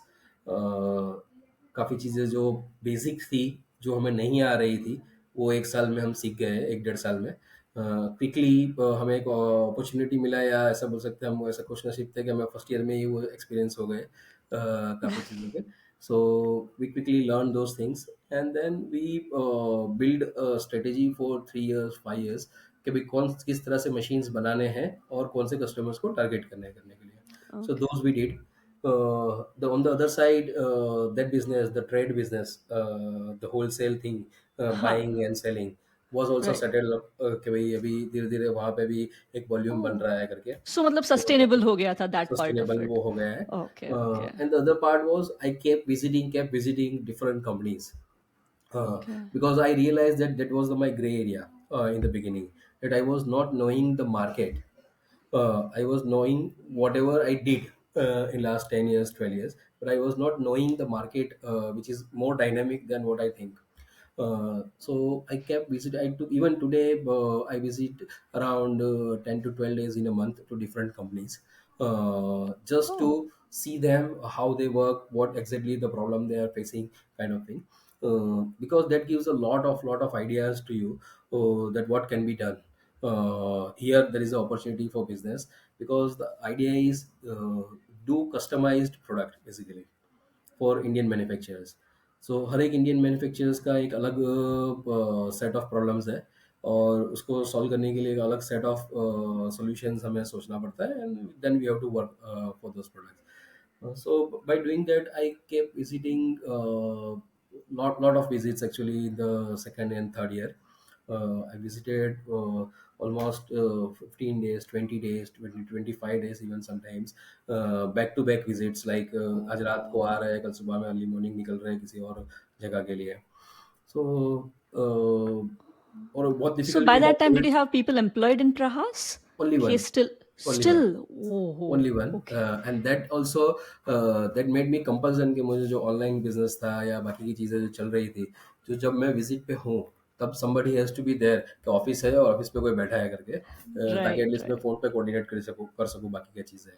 काफ़ी चीज़ें जो basic थी, जो हमें नहीं आ रही थी, वो 1 साल में हम सीख गए, 1 डेढ़ साल में। क्विकली हमें एक अपॉर्चुनिटी मिला, या ऐसा बोल सकते हैं हम ऐसा खुश नसीब थे कि हमें फर्स्ट ईयर में ही वो एक्सपीरियंस हो गए काफ़ी चीज़ों के। So we quickly learn those things, and then we build strategy for 3 years 5 years कि भाई कौन किस तरह से मशीन्स बनाने हैं और कौन से कस्टमर्स को टारगेट करने के लिए। So Okay. दोज वी डिड। The on the other side, that business, the trade business, the wholesale thing, Ha. buying and selling was also Right. settled up, कि भाई अभी धीरे धीरे वहाँ पे भी एक वॉल्यूम बन Oh. रहा है करके। So मतलब सस्टेनेबल हो गया था that part of sustainable it. वो हो गया है। Okay, okay. And the other part was I kept visiting different companies, Okay. because I realized that that was my gray area in the beginning, that I was not knowing the market. I was knowing whatever I did in last 10 years, 12 years, but I was not knowing the market, which is more dynamic than what I think. So I kept visit. I took even today. I visit around 10 to 12 days in a month to different companies, just Oh. to see them how they work, what exactly the problem they are facing, kind of thing. Because that gives a lot of ideas to you, that what can be done. Here there is an opportunity for business, because the idea is do customized product basically for Indian manufacturers. So हर एक Indian manufacturers का एक अलग set of problems है, और उसको solve करने के लिए एक अलग सेट ऑफ सॉल्यूशंस हमें सोचना पड़ता है, and then we have to work for those products. So by doing that, I kept visiting lot of visits actually in the second and third year. I visited almost 15 days, 20 days, 25 days even sometimes, back to back visits, like आज रात को आ रहे हैं, कल सुबह में early morning निकल रहे हैं किसी और जगह के लिए। सो और बहुत So डिफिकल्टी by है that time, did Covid. you have people employed in Prahas? Only He one, is still, only one, still. Oh, only oh, one. okay. And that also that made me compulsion कि मुझे जो online business था या बाकी की चीज़ें जो चल रही थी, जो जब मैं विजिट पे हूँ तब somebody has to be there, कि ऑफिस है और ऑफिस पे कोई बैठा है करके, ताकि Right, एटलीस्ट मैं right. फ़ोन पे कोऑर्डिनेट कर सकूँ बाकी की चीज़ें।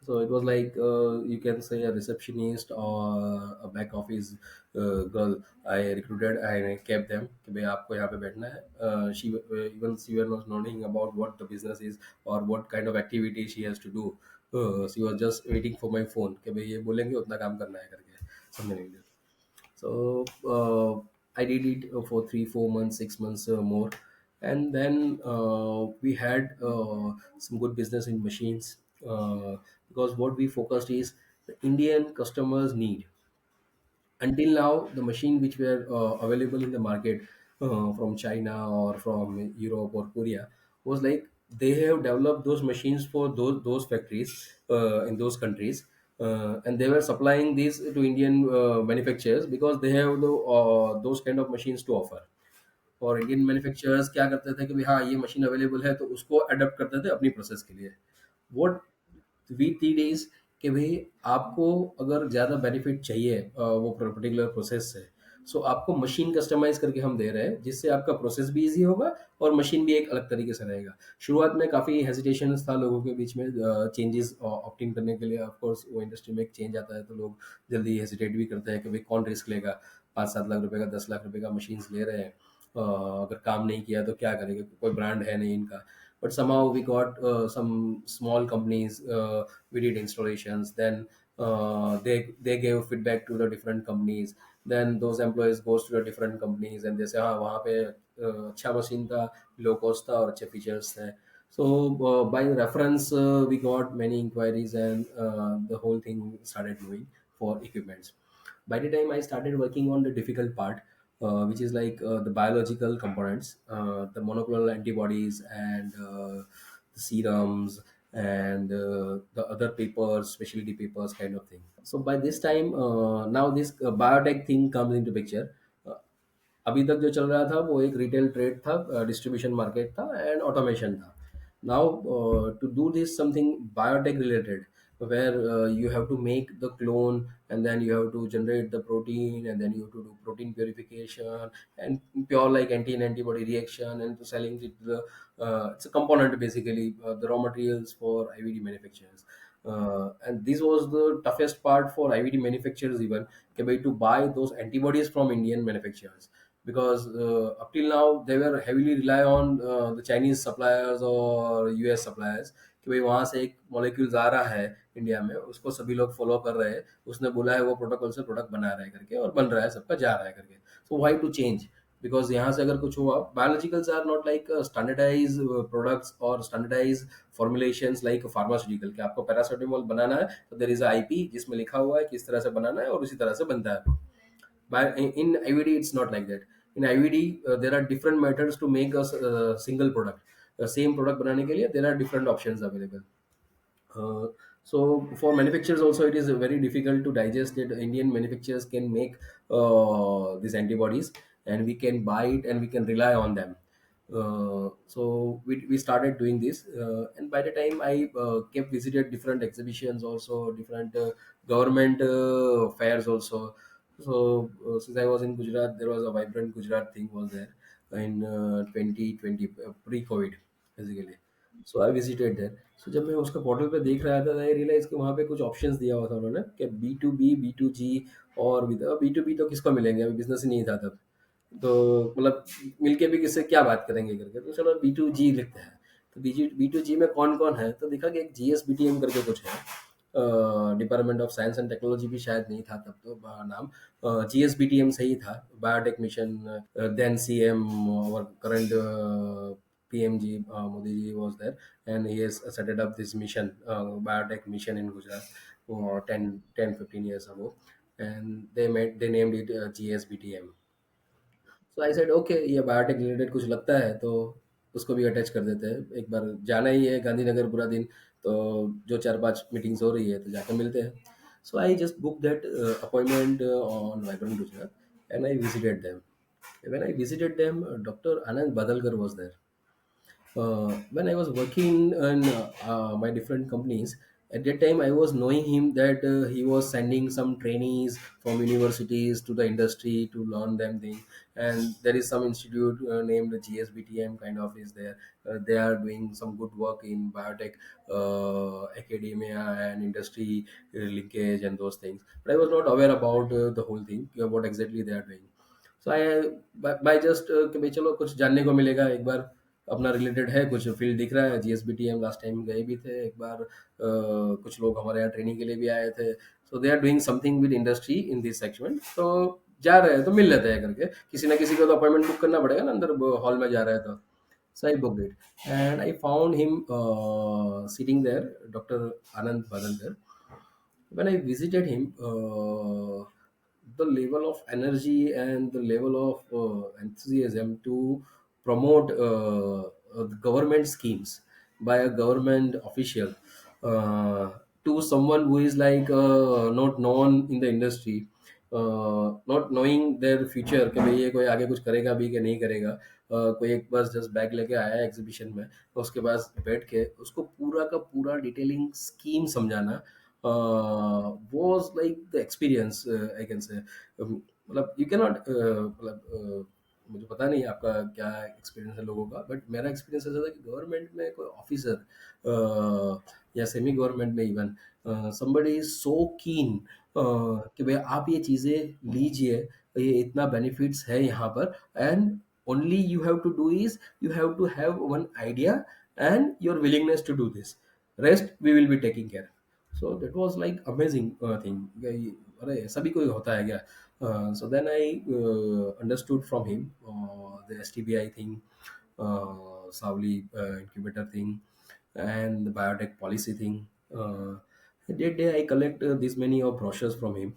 So it was like you can say a receptionist or a back office girl. I recruited and I kept them कि भाई आपको यहाँ पे बैठना है। She was not knowing about what the business is or what kind of activity she has to do. She was just waiting for my phone कि भाई ये बोलेंगे उतना काम करना है करके, something like that. So I did it for 3 4 months 6 months more, and then we had some good business in machines. because what we focused is the Indian customers need. Until now, the machine which were available in the market from China or from Europe or Korea was like they have developed those machines for those factories in those countries, and they were supplying these to Indian manufacturers because they have those kind of machines to offer. और Indian manufacturers क्या करते थे कि भाई हाँ ये machine available है तो उसको अडॉप्ट करते थे अपनी प्रोसेस के लिए. व्हाट वी थ्री डेज कि भाई आपको अगर ज़्यादा बेनिफिट चाहिए वो पर्टिकुलर प्रोसेस से, सो आपको मशीन कस्टमाइज करके हम दे रहे हैं जिससे आपका प्रोसेस भी इजी होगा और मशीन भी एक अलग तरीके से रहेगा. शुरुआत में काफ़ी हेजिटेशन था लोगों के बीच में चेंजेस ऑप्टिंग करने के लिए. ऑफ कोर्स वो इंडस्ट्री में एक चेंज आता है तो लोग जल्दी हेजिटेट भी करते हैं कि भाई कौन रिस्क लेगा. 5-7 लाख रुपए का 10 लाख रुपए का मशीन्स ले रहे हैं, अगर काम नहीं किया तो क्या करेंगे, कोई ब्रांड है नहीं इनका. But somehow we got some small companies, we did installations, then they gave feedback to the different companies, then those employees goes to the different companies and they say हाँ वहाँ पे अच्छा मशीन था, low cost था और अच्छे features थे. So by reference we got many inquiries and the whole thing started moving for equipments. By the time I started working on the difficult part, which is like the biological components, the monoclonal antibodies and the serums and the other papers, specialty papers kind of thing. So by this time, now this biotech thing comes into picture. Uh, अभी तक जो चल रहा था वो एक retail trade था, distribution market था एंड ऑटोमेशन था. Now to do this something biotech related, where you have to make the clone and then you have to generate the protein and then you have to do protein purification and pure like anti and antibody reaction and to selling it to the it's a component basically, the raw materials for IVD manufacturers. And this was the toughest part for IVD manufacturers even, okay, by to buy those antibodies from Indian manufacturers, because up till now they were heavily rely on the Chinese suppliers or US suppliers कि भाई वहाँ से एक molecules आ रहा है India में, उसको सभी लोग फॉलो कर रहे हैं, उसने बोला है वो प्रोटोकॉल से प्रोडक्ट बना रहा है करके और बन रहा है, सबका जा रहा है करके. So why to change, because यहाँ से अगर कुछ हुआ, biologicals are not like standardize products और स्टैंडर्डाइज फॉर्मुलेशंस लाइक फार्मास्यूटिकल कि आपको पैरासिटामोल बनाना है तो देयर इज आईपी जिसमें लिखा हुआ है किस तरह से बनाना है और उसी तरह से बनता है. In IVD, it's not like that. In IVD, there are different methods to make a single product. Same product बनाने के लिए there are different options available. Uh, so for manufacturers also it is very difficult to digest that Indian manufacturers can make these antibodies and we can buy it and we can rely on them. So we started doing this, and by the time I kept visited different exhibitions also, different government fairs also. So since I was in Gujarat, there was a vibrant Gujarat thing was there in 2020, pre-COVID basically. So I visited there. सो जब मैं उसका portal पे देख रहा था आई realise कि वहाँ पे कुछ ऑप्शंस दिया हुआ था उन्होंने कि B2B, B2G और B2B तो किसको मिलेंगे, अभी बिजनेस ही नहीं था तब. तो मतलब मिलके भी किससे क्या बात करेंगे करके, तो चलो B2G लिखते हैं. तो B2G में कौन कौन है तो देखा कि एक GSBTM करके कुछ है, department of science and technology भी शायद नहीं था तब तो नाम, GSBTM सही था, biotech mission. Then CM our current PMG Modi ji was there and he has set up this mission, biotech mission in Gujarat 10 15 years ago, and they named it GSBTM. So I said okay ये biotech related कुछ लगता है तो उसको भी attach कर देते हैं, एक बार जाना ही है गांधीनगर पूरा दिन, तो जो 4-5 मीटिंग्स हो रही है तो जाकर मिलते हैं. So I just book that appointment on vibrant Gujarat and I visited them. When I visited them, Dr. Anand Badalkar was there. When I was working in my different companies, at that time I was knowing him that he was sending some trainees from universities to the industry to learn them things. And there is some institute named GSBTM kind of is there. They are doing some good work in biotech, academia and industry linkage and those things. But I was not aware about the whole thing, what exactly they are doing. So I by just कि भाई चलो कुछ जानने को मिलेगा एक बार, अपना related है कुछ फील्ड दिख रहा है. GSBTM लास्ट टाइम गए भी थे एक बार, कुछ लोग हमारे यहाँ ट्रेनिंग के लिए भी आए थे. So they are doing something with industry in this segment, तो जा रहे हैं तो मिल लेते हैं करके, किसी ना किसी को तो अपॉइंटमेंट बुक करना पड़ेगा ना अंदर हॉल में जा रहा है तो. So I booked it, and I found him sitting there, Dr. Anand Badal. When I visited him, the level of energy and the level of enthusiasm to promote the government schemes by a government official, to someone who is like not known in the industry, not knowing their future कि भाई ये कोई आगे कुछ करेगा भी कि नहीं करेगा, कोई एक बस जस्ट बैग लेके आया एग्जीबिशन में, तो उसके पास बैठ के उसको पूरा का पूरा डिटेलिंग स्कीम समझाना was like the experience, I can say. मतलब यू कैन नॉट मतलब मुझे पता नहीं आपका क्या एक्सपीरियंस है लोगों का, बट मेरा एक्सपीरियंस ऐसा था कि गवर्नमेंट में कोई ऑफिसर या सेमी गवर्नमेंट में even somebody is so keen कि भाई आप ये चीज़ें लीजिए, ये इतना बेनिफिट्स है यहाँ पर, and only you have to do is you have to have one idea and your willingness to do this, rest we will be taking care. So that was like amazing thing, अरे ऐसा भी कोई होता है क्या? So then I understood from him the STBI thing, Savli incubator thing, and the biotech policy thing. That day I collect this many of brochures from him.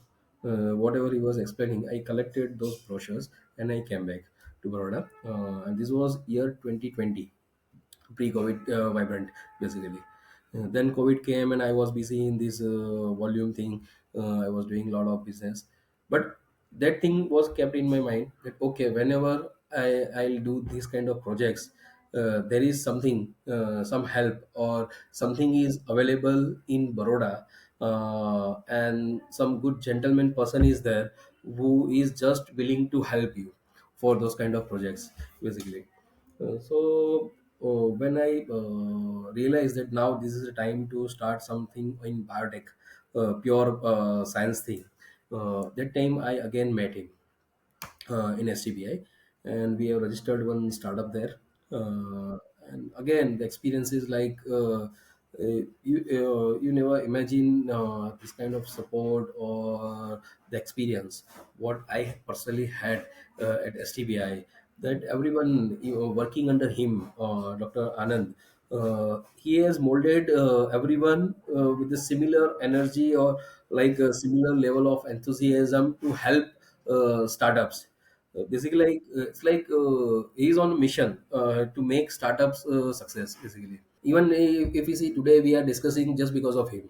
Whatever he was explaining, I collected those brochures and I came back to Baroda. And this was year 2020, pre-COVID vibrant basically. Then COVID came and I was busy in this volume thing. I was doing a lot of business, but that thing was kept in my mind that okay, whenever I'll do these kind of projects, there is something, some help or something is available in Baroda, and some good gentleman person is there who is just willing to help you for those kind of projects basically. When I realized that now this is the time to start something in biotech, pure science thing, that time I again met him in STBI, and we have registered one startup there. And again, the experience is like you never imagine this kind of support or the experience what I personally had at STBI. That everyone working under him, Dr. Anand, he has molded everyone with a similar energy or like a similar level of enthusiasm to help startups. Basically, it's like he's on a mission to make startups success. Basically, even if you see today, we are discussing just because of him.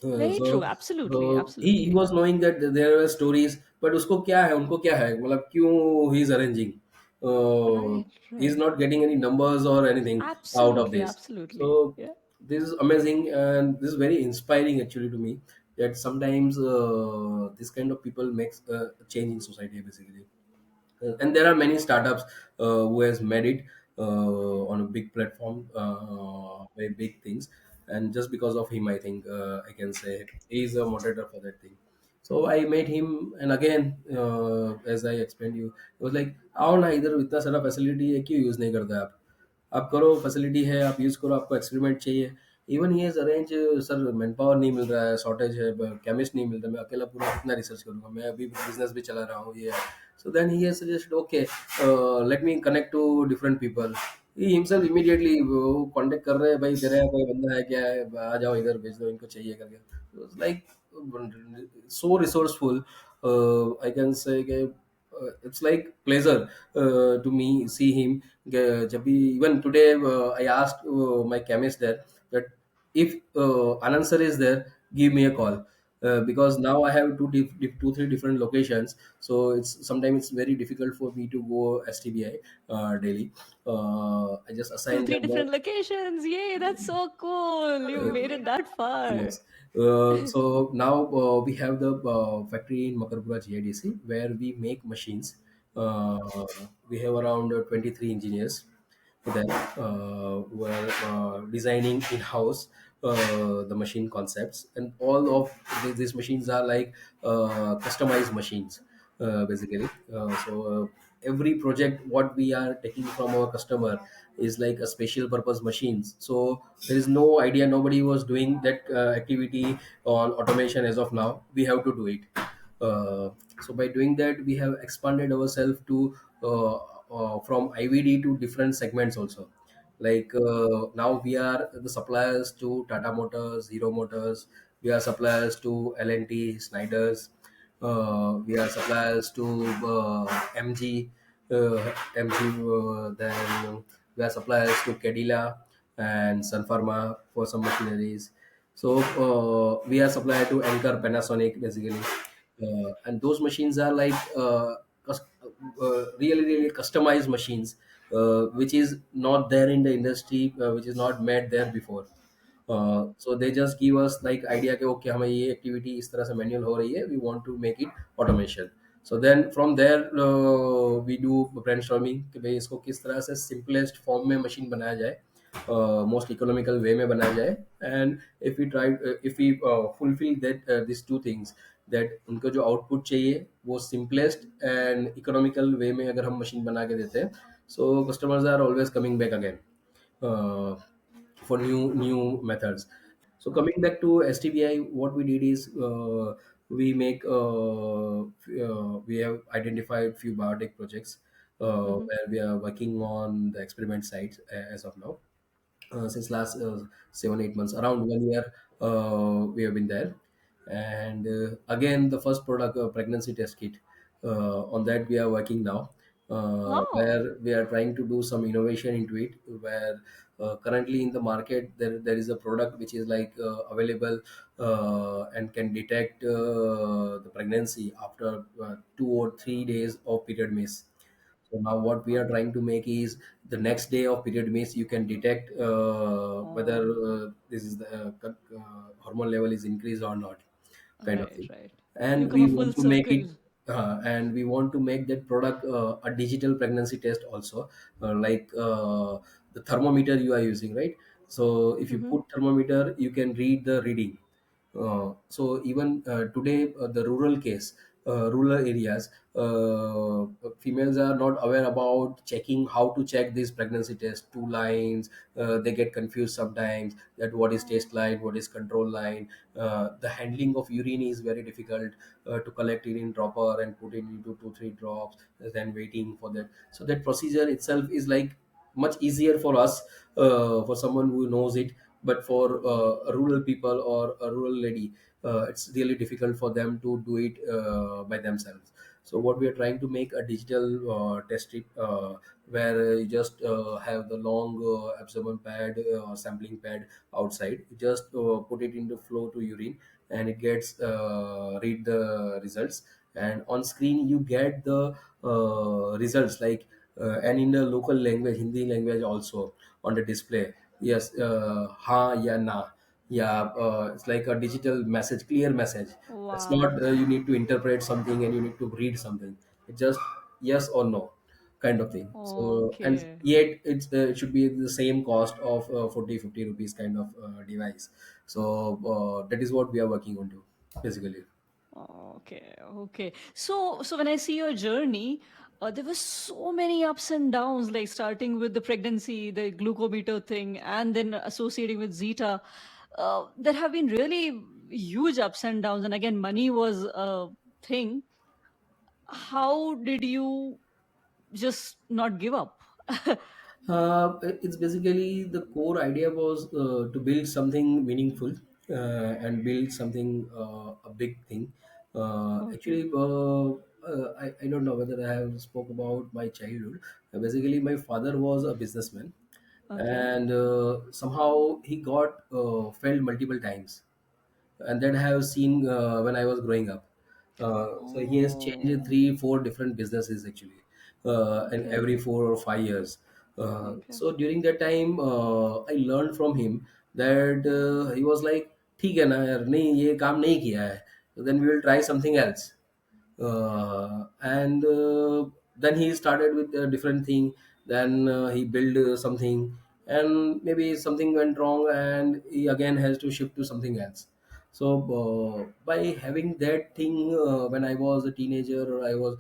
Uh, Very so true. Absolutely. he Absolutely. was knowing that there were stories, but उसको क्या है, उनको क्या है, मतलब क्यों he is arranging. Uh, Right. he is Right. not getting any numbers or anything out of Absolutely. this. Absolutely. So Yeah. this is amazing and this is very inspiring actually to me, that sometimes this kind of people makes a change in society basically. And there are many startups who has made it on a big platform, very big things, and just because of him I think I can say he is a moderator for that thing. So I met him, and again as I explained you, it was like आओ ना इधर, इतना सारा facility है क्यों use नहीं करते आप करो, फैसिलिटी है आप यूज़ करो, आपको एक्सपेरिमेंट चाहिए। Even he is arrange, sir man power नहीं मिल रहा है, शॉर्टेज है, केमिस्ट नहीं मिलता, मैं अकेला पूरा कितना रिसर्च करूंगा, मैं अभी बिजनेस भी चला रहा हूँ ये। So then he suggest okay, let me connect to different people. He himself immediately वो कांटेक्ट कर रहे हैं, भाई तेरे यहाँ कोई बंदा है क्या है, आ जाओ इधर भेज दो, इनको चाहिए करके, like so resourceful. I can say it's like pleasure to me see him. जब भी even today I asked my chemist there that if Anand sir is there, give me a call, because now I have two three different locations, so it's sometimes it's very difficult for me to go STBI daily. I just Two, assign three them different locations. Yay, that's so cool. You made it that far. yes. So now we have the factory in Makarpura GIDC where we make machines. We have around 23 engineers there who are designing in-house the machine concepts, and all of these machines are like customized machines basically. Every project what we are taking from our customer is like a special purpose machines, so there is no idea, nobody was doing that activity on automation as of now, we have to do it. So by doing that we have expanded ourselves to from IVD to different segments also. Like now we are the suppliers to Tata Motors, Hero Motors. We are suppliers to L&T, Snyder's. We are suppliers to MG, MG. Then we are suppliers to Cadilla and Sun Pharma for some machineries. So we are supplier to Anchor, Panasonic, basically. And those machines are like really really customized machines, which is not there in the industry, which is not made there before. So they just give us like idea कि okay हमें ये activity इस तरह से manual हो रही है, we want to make it automation. So then from there we do brainstorming कि भाई इसको किस तरह से simplest form में machine बनाया जाए, most economical way में बनाया जाए. And if we fulfill that these two things, that उनको जो output चाहिए वो simplest and economical way में अगर हम machine बना के देते हैं, so customers are always coming back again uh, for new methods. So coming Okay. back to STBI, what we did is we have identified few biotech projects Mm-hmm. where we are working on the experiment sites as of now. Since last 7 8 months, around 1 year, we have been there. And again, the first product, pregnancy test kit, on that we are working now, Oh. where we are trying to do some innovation into it, where currently in the market there is a product which is like available and can detect the pregnancy after 2 or 3 days of period miss. So now what we are Oh. trying to make is the next day of period means you can detect whether Oh. this is the hormone level is increased or not, kind of Right, thing. right. You And come we a full want to make it circle. and we want to make that product a digital pregnancy test also, like the thermometer you are using, right? So if you Mm-hmm. put thermometer, you can read the reading. So even today, the rural areas, females are not aware about checking how to check this pregnancy test. Two lines, they get confused sometimes that what is test line, what is control line. The handling of urine is very difficult, to collect it in dropper and put it into 2 3 drops, then waiting for that. So that procedure itself is like much easier for us, for someone who knows it. But for a rural people or a rural lady, it's really difficult for them to do it by themselves. So what we are trying to make a digital test strip, where you just have the long absorbent pad or sampling pad outside. You just put it into flow to urine, and it gets read the results, and on screen you get the results, like and in the local language, Hindi language also, on the display. Yes, ha ya na. Yeah, it's like a digital message, clear message. It's not Wow. you need to interpret something and you need to read something. It's just yes or no, kind of thing. So, and Okay. yet it should be the same cost of 40 50 rupees kind of device. So that is what we are working on to, basically. Okay, okay. So when I see your journey, there were so many ups and downs, like starting with the pregnancy, the glucometer thing, and then associating with Zeta. There have been really huge ups and downs, and again, money was a thing. How did you just not give up? It's basically the core idea was to build something meaningful, and build something a big thing. Okay, Actually, I don't know whether I have spoke about my childhood. Basically, my father was a businessman, okay. and somehow he got failed multiple times, and that I have seen when I was growing up. So he has changed Oh, 3 4 different businesses actually, in okay, every 4 or 5 years. okay. So during that time, I learned from him that he was like, ठीक है ना यार, नहीं ये काम नहीं किया है, then we will try something else. And then he started with a different thing. Then he built something, and maybe something went wrong and he again has to shift to something else. So by having that thing, when I was a teenager or I was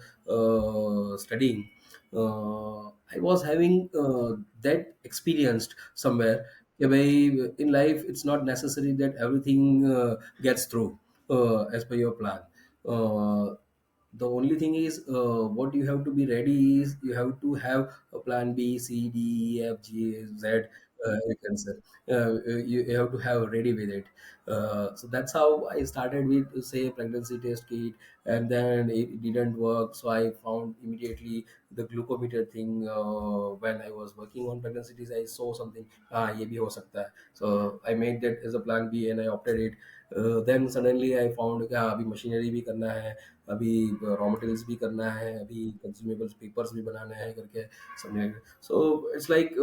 studying, I was having that experienced somewhere. कि भाई, in life it's not necessary that everything gets through as per your plan. uh, the only thing is, what you have to be ready is you have to have a plan B, C, D, E, F, G, Z. You can say, you have to have ready with it. So that's how I started with, say, pregnancy test kit, and then it didn't work. So I found immediately the glucometer thing. When I was working on pregnancy test, I saw something. Ah, ये भी हो सकता है. So I made that as a plan B, and I opted it. Then suddenly I found कि हाँ, अभी machinery भी करना है, अभी रॉ मटेरियल्स भी करना है, अभी कंज्यूमेबल्स पेपर्स भी बनाने हैं करके समझे. So it's like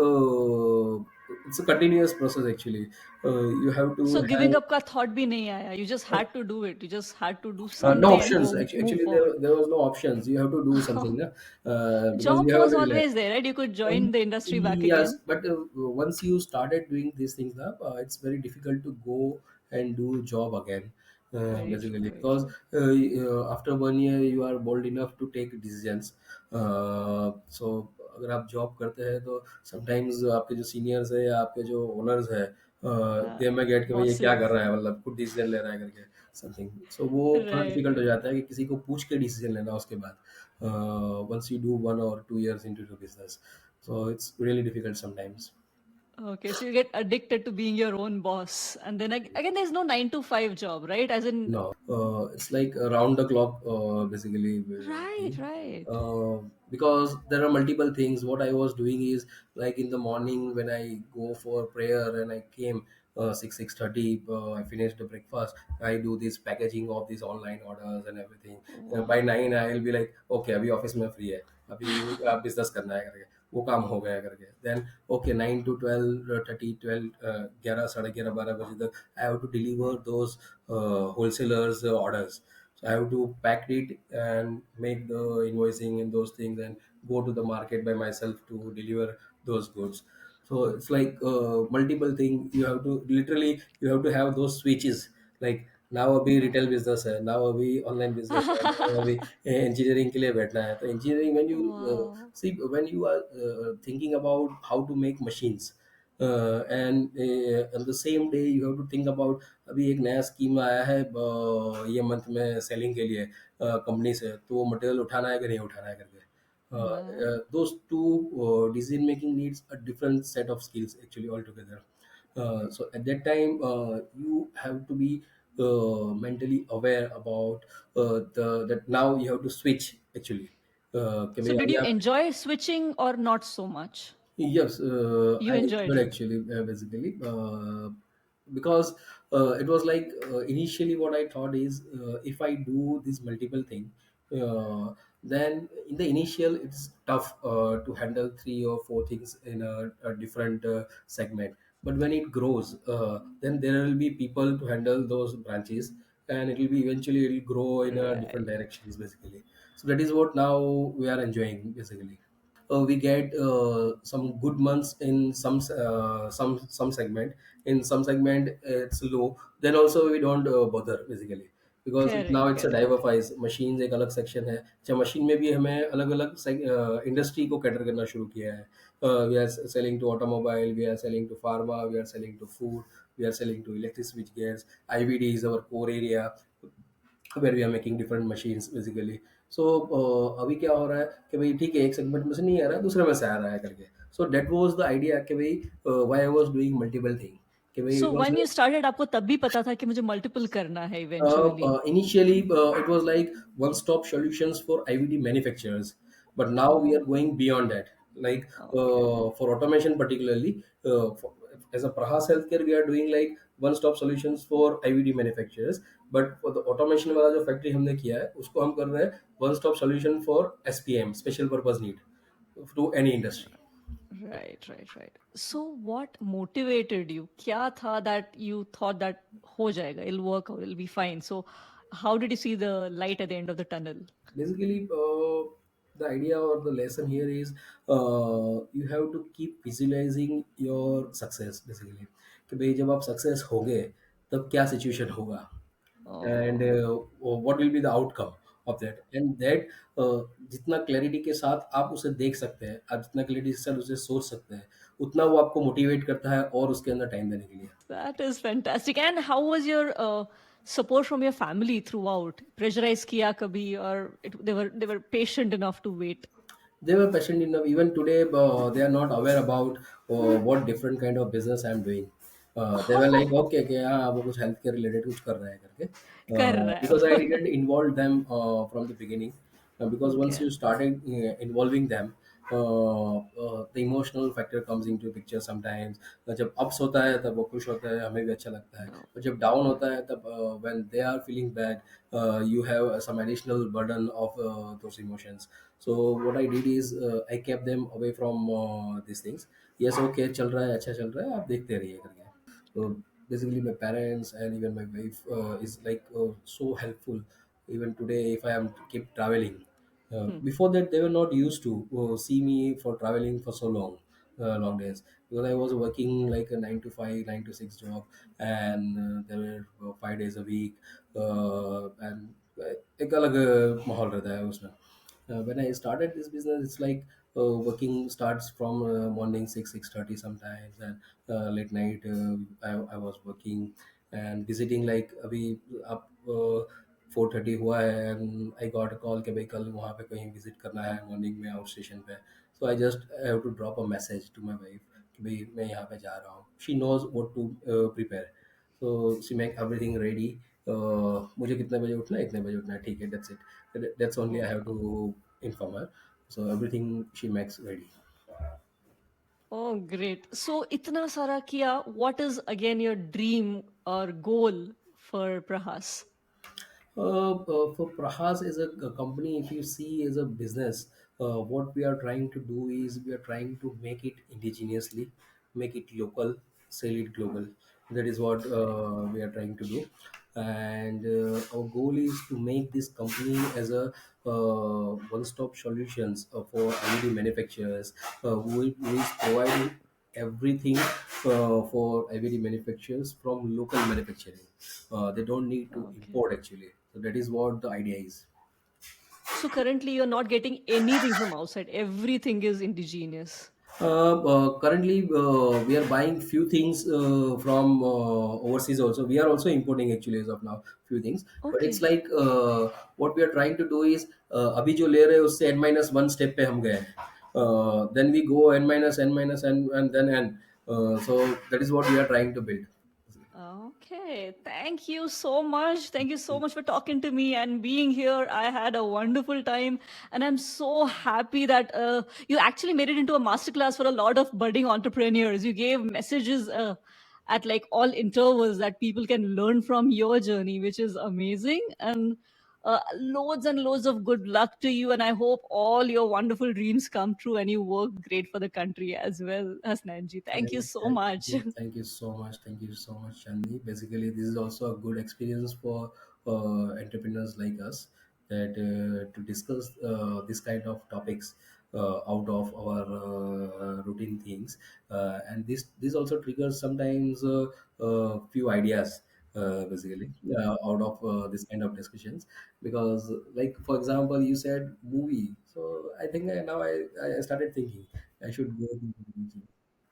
it's a continuous process actually. You have to So have giving up का thought भी नहीं आया. You just had to do it. You just had to do no something and options. go move Actually, forward. there was no options. You have to do something, na? Because Job you have was a deadline. always there, right? You could join the industry back Yes, again. but once you started doing these things, na, it's very difficult to go and do job again. Very true, Basically, very because true. after 1 year you are bold enough to take decisions. So अगर आप job करते हैं तो sometimes आपके जो seniors है या आपके जो ओनर्स है, दे में गेट के भाई ये क्या कर Bosses. रहा है, मतलब खुद डिसीजन ले रहा है करके समथिंग. सो वो थोड़ा Right, डिफिकल्ट हो right. जाता है कि किसी को पूछ के डिसीजन लेना उसके बाद, once you do 1 or 2 years into the business. So it's really difficult sometimes. Okay, so you get addicted to being your own boss. And then again, there's no 9 to 5 job, right? As in, No, it's like around the clock, basically. right, Thing. right. Uh, because there are multiple things. What I was doing is, like in the morning when I go for prayer and I came 6:30, I finished the breakfast. I do this packaging of these online orders and everything. By Wow. 9, I'll be like, okay, अभी office में free है, अभी business करना है करके वो काम हो गया करके. देन ओके 9 to 12:30, 11, 11:30, 12 बजे तक I have to deliver those wholesalers orders. So I have to pack it and make the invoicing and those things and go to the market by myself to deliver those goods. So it's like multiple thing. You have to literally, you have to have those switches. Like now अभी retail business है, now अभी online business है, now अभी engineering के लिए बैठना है. तो engineering, when you Wow. see, when you are thinking about how to make machines, and on the same day you have to think about अभी एक नया स्कीम आया है ये मंथ में सेलिंग के लिए कंपनी से, तो वो मटेरियल उठाना है कि नहीं उठाना है करके. Wow. Those two decision making needs a different set of skills actually altogether. So at that time you have to be mentally aware about the that now you have to switch actually. कि So भाई did अभी you आप. enjoy switching or not so much? Yes, You I enjoyed enjoyed it. actually, basically, because it was like initially what I thought is, if I do this multiple thing, then in the initial it's tough to handle 3 or 4 things in a different segment. But when it grows, then there will be people to handle those branches, and it will be eventually it will grow in different Right. directions basically. So that is what now we are enjoying basically. We get some good months in some segment. In some segment it's low, then also we don't bother basically, because now Correct, it's a correct. diversifies machines एक अलग section है. अच्छा, machine में भी हमें अलग अलग industry को कैटर करना शुरू किया है. We are selling to automobile, we are selling to pharma, we are selling to food, we are selling to electric switch gears. IVD is our core area where we are making different machines basically. So अभी क्या हो रहा है कि भाई ठीक है, एक सेगमेंट में से नहीं आ रहा है, दूसरे में से आ रहा है करके. So that was the idea कि भाई why I was doing multiple thing, कि भाई So it was when you like started, आपको तब भी पता था कि मुझे मल्टीपल करना है eventually. initially it was like one-stop solutions for IVD manufacturers, but now we are Oh, going beyond that. Like okay. for automation particularly, as a Prahas Healthcare, we are doing like one-stop solutions for IVD manufacturers. But for the automation वाला जो factory हमने किया है, उसको हम कर रहे हैं one-stop solution for SPM, special purpose need, to any industry. Right, right, right. So what motivated you? क्या था that you thought that हो जाएगा, it'll work out, it'll be fine. So how did you see the light at the end of the tunnel? Basically, the idea or the lesson here is, you have to keep visualizing your success basically, कि भाई जब आप success होगे तब क्या situation होगा, and Oh, what will be the outcome of that, and that जितना clarity के साथ आप उसे देख सकते हैं, आप जितना क्लैरिटी के साथ उसे सोच सकते हैं, उतना वो आपको मोटिवेट करता है और उसके अंदर टाइम देने के लिए. that is fantastic. And how was your support from your family throughout? Pressurized kiya kabhi, or they were patient enough to wait? They were passionate enough. Even today, they are not aware about what different kind of business I'm doing. They were like, okay, okay, हाँ वो कुछ healthcare related कुछ कर रहा है करके. कर रहा Because I है. didn't involve them from the beginning. Because once Okay. you started involving them, the emotional factor comes into picture sometimes. जब ups होता है तब वो खुश होता है, हमें भी अच्छा लगता है. Oh, और जब down होता है तब when they are feeling bad, you have some additional burden of those emotions. So what I did is I kept them away from these things. Yes, okay, चल रहा है, अच्छा चल रहा है, आप देखते रहिए करके. So basically, my parents and even my wife is like so helpful. Even today, if I am to keep traveling, hmm. before that they were not used to see me for traveling for so long, long days, because I was working like a 9 to 5, 9 to 6 job, and there were 5 days a week, and एक अलग माहौल रहता है उसमें. When I started this business, it's like working starts from morning 6:30 sometimes, and late night I was working and visiting like अभी अब 4:30 हुआ है, and I got a call कि भाई कल वहाँ पे कहीं visit करना है morning में आउट स्टेशन पे. So I just have to drop a message to my wife कि भाई मैं यहाँ पे जा रहा हूँ. She knows what to prepare. So she make everything ready. मुझे कितने बजे उठना है, इतने बजे उठना है, ठीक है, that's it. That's only I Oh, have to inform her. So everything she makes ready. oh, great. So itna sara kiya. What is again your dream or goal for Prahas? For Prahas as a company, if you see as a business, what we are trying to do is we are trying to make it indigenously, make it local, sell it global. That is what we are trying to do. And our goal is to make this company as a one-stop solutions for LED manufacturers, who is providing everything for IVD manufacturers from local manufacturing. They don't need to Okay. import actually. So that is what the idea is. So currently you're not getting anything from outside. Everything is indigenous. Currently, we are buying few things from overseas also. We are also importing actually as of now few things. But it's Okay. like what we are trying to do is अभी जो ले रहे हैं उससे n-1 step पे हम गए हैं. Then we go n-n and then n. So that is what we are trying to build. Okay, thank you so much. Thank you so much for talking to me and being here. I had a wonderful time, and I'm so happy that you actually made it into a masterclass for a lot of budding entrepreneurs. You gave messages at like all intervals that people can learn from your journey, which is amazing. And loads and loads of good luck to you. And I hope all your wonderful dreams come true and you work great for the country as well, Hasnainji. Thank you so much. Thank you so much. Thank you so much, Chandni. Basically, this is also a good experience for entrepreneurs like us, that to discuss this kind of topics out of our routine things, and this also triggers sometimes few ideas. Basically, out of this kind of discussions, because like for example, you said movie, so I think I started thinking I should go to the movie.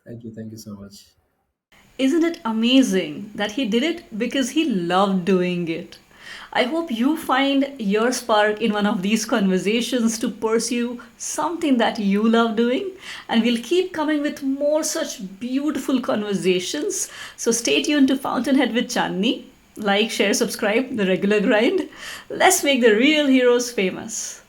Thank you so much. Isn't it amazing that he did it because he loved doing it? I hope you find your spark in one of these conversations to pursue something that you love doing, and we'll keep coming with more such beautiful conversations. So stay tuned to Fountainhead with Chandni. Like, share, subscribe, the regular grind. Let's make the real heroes famous.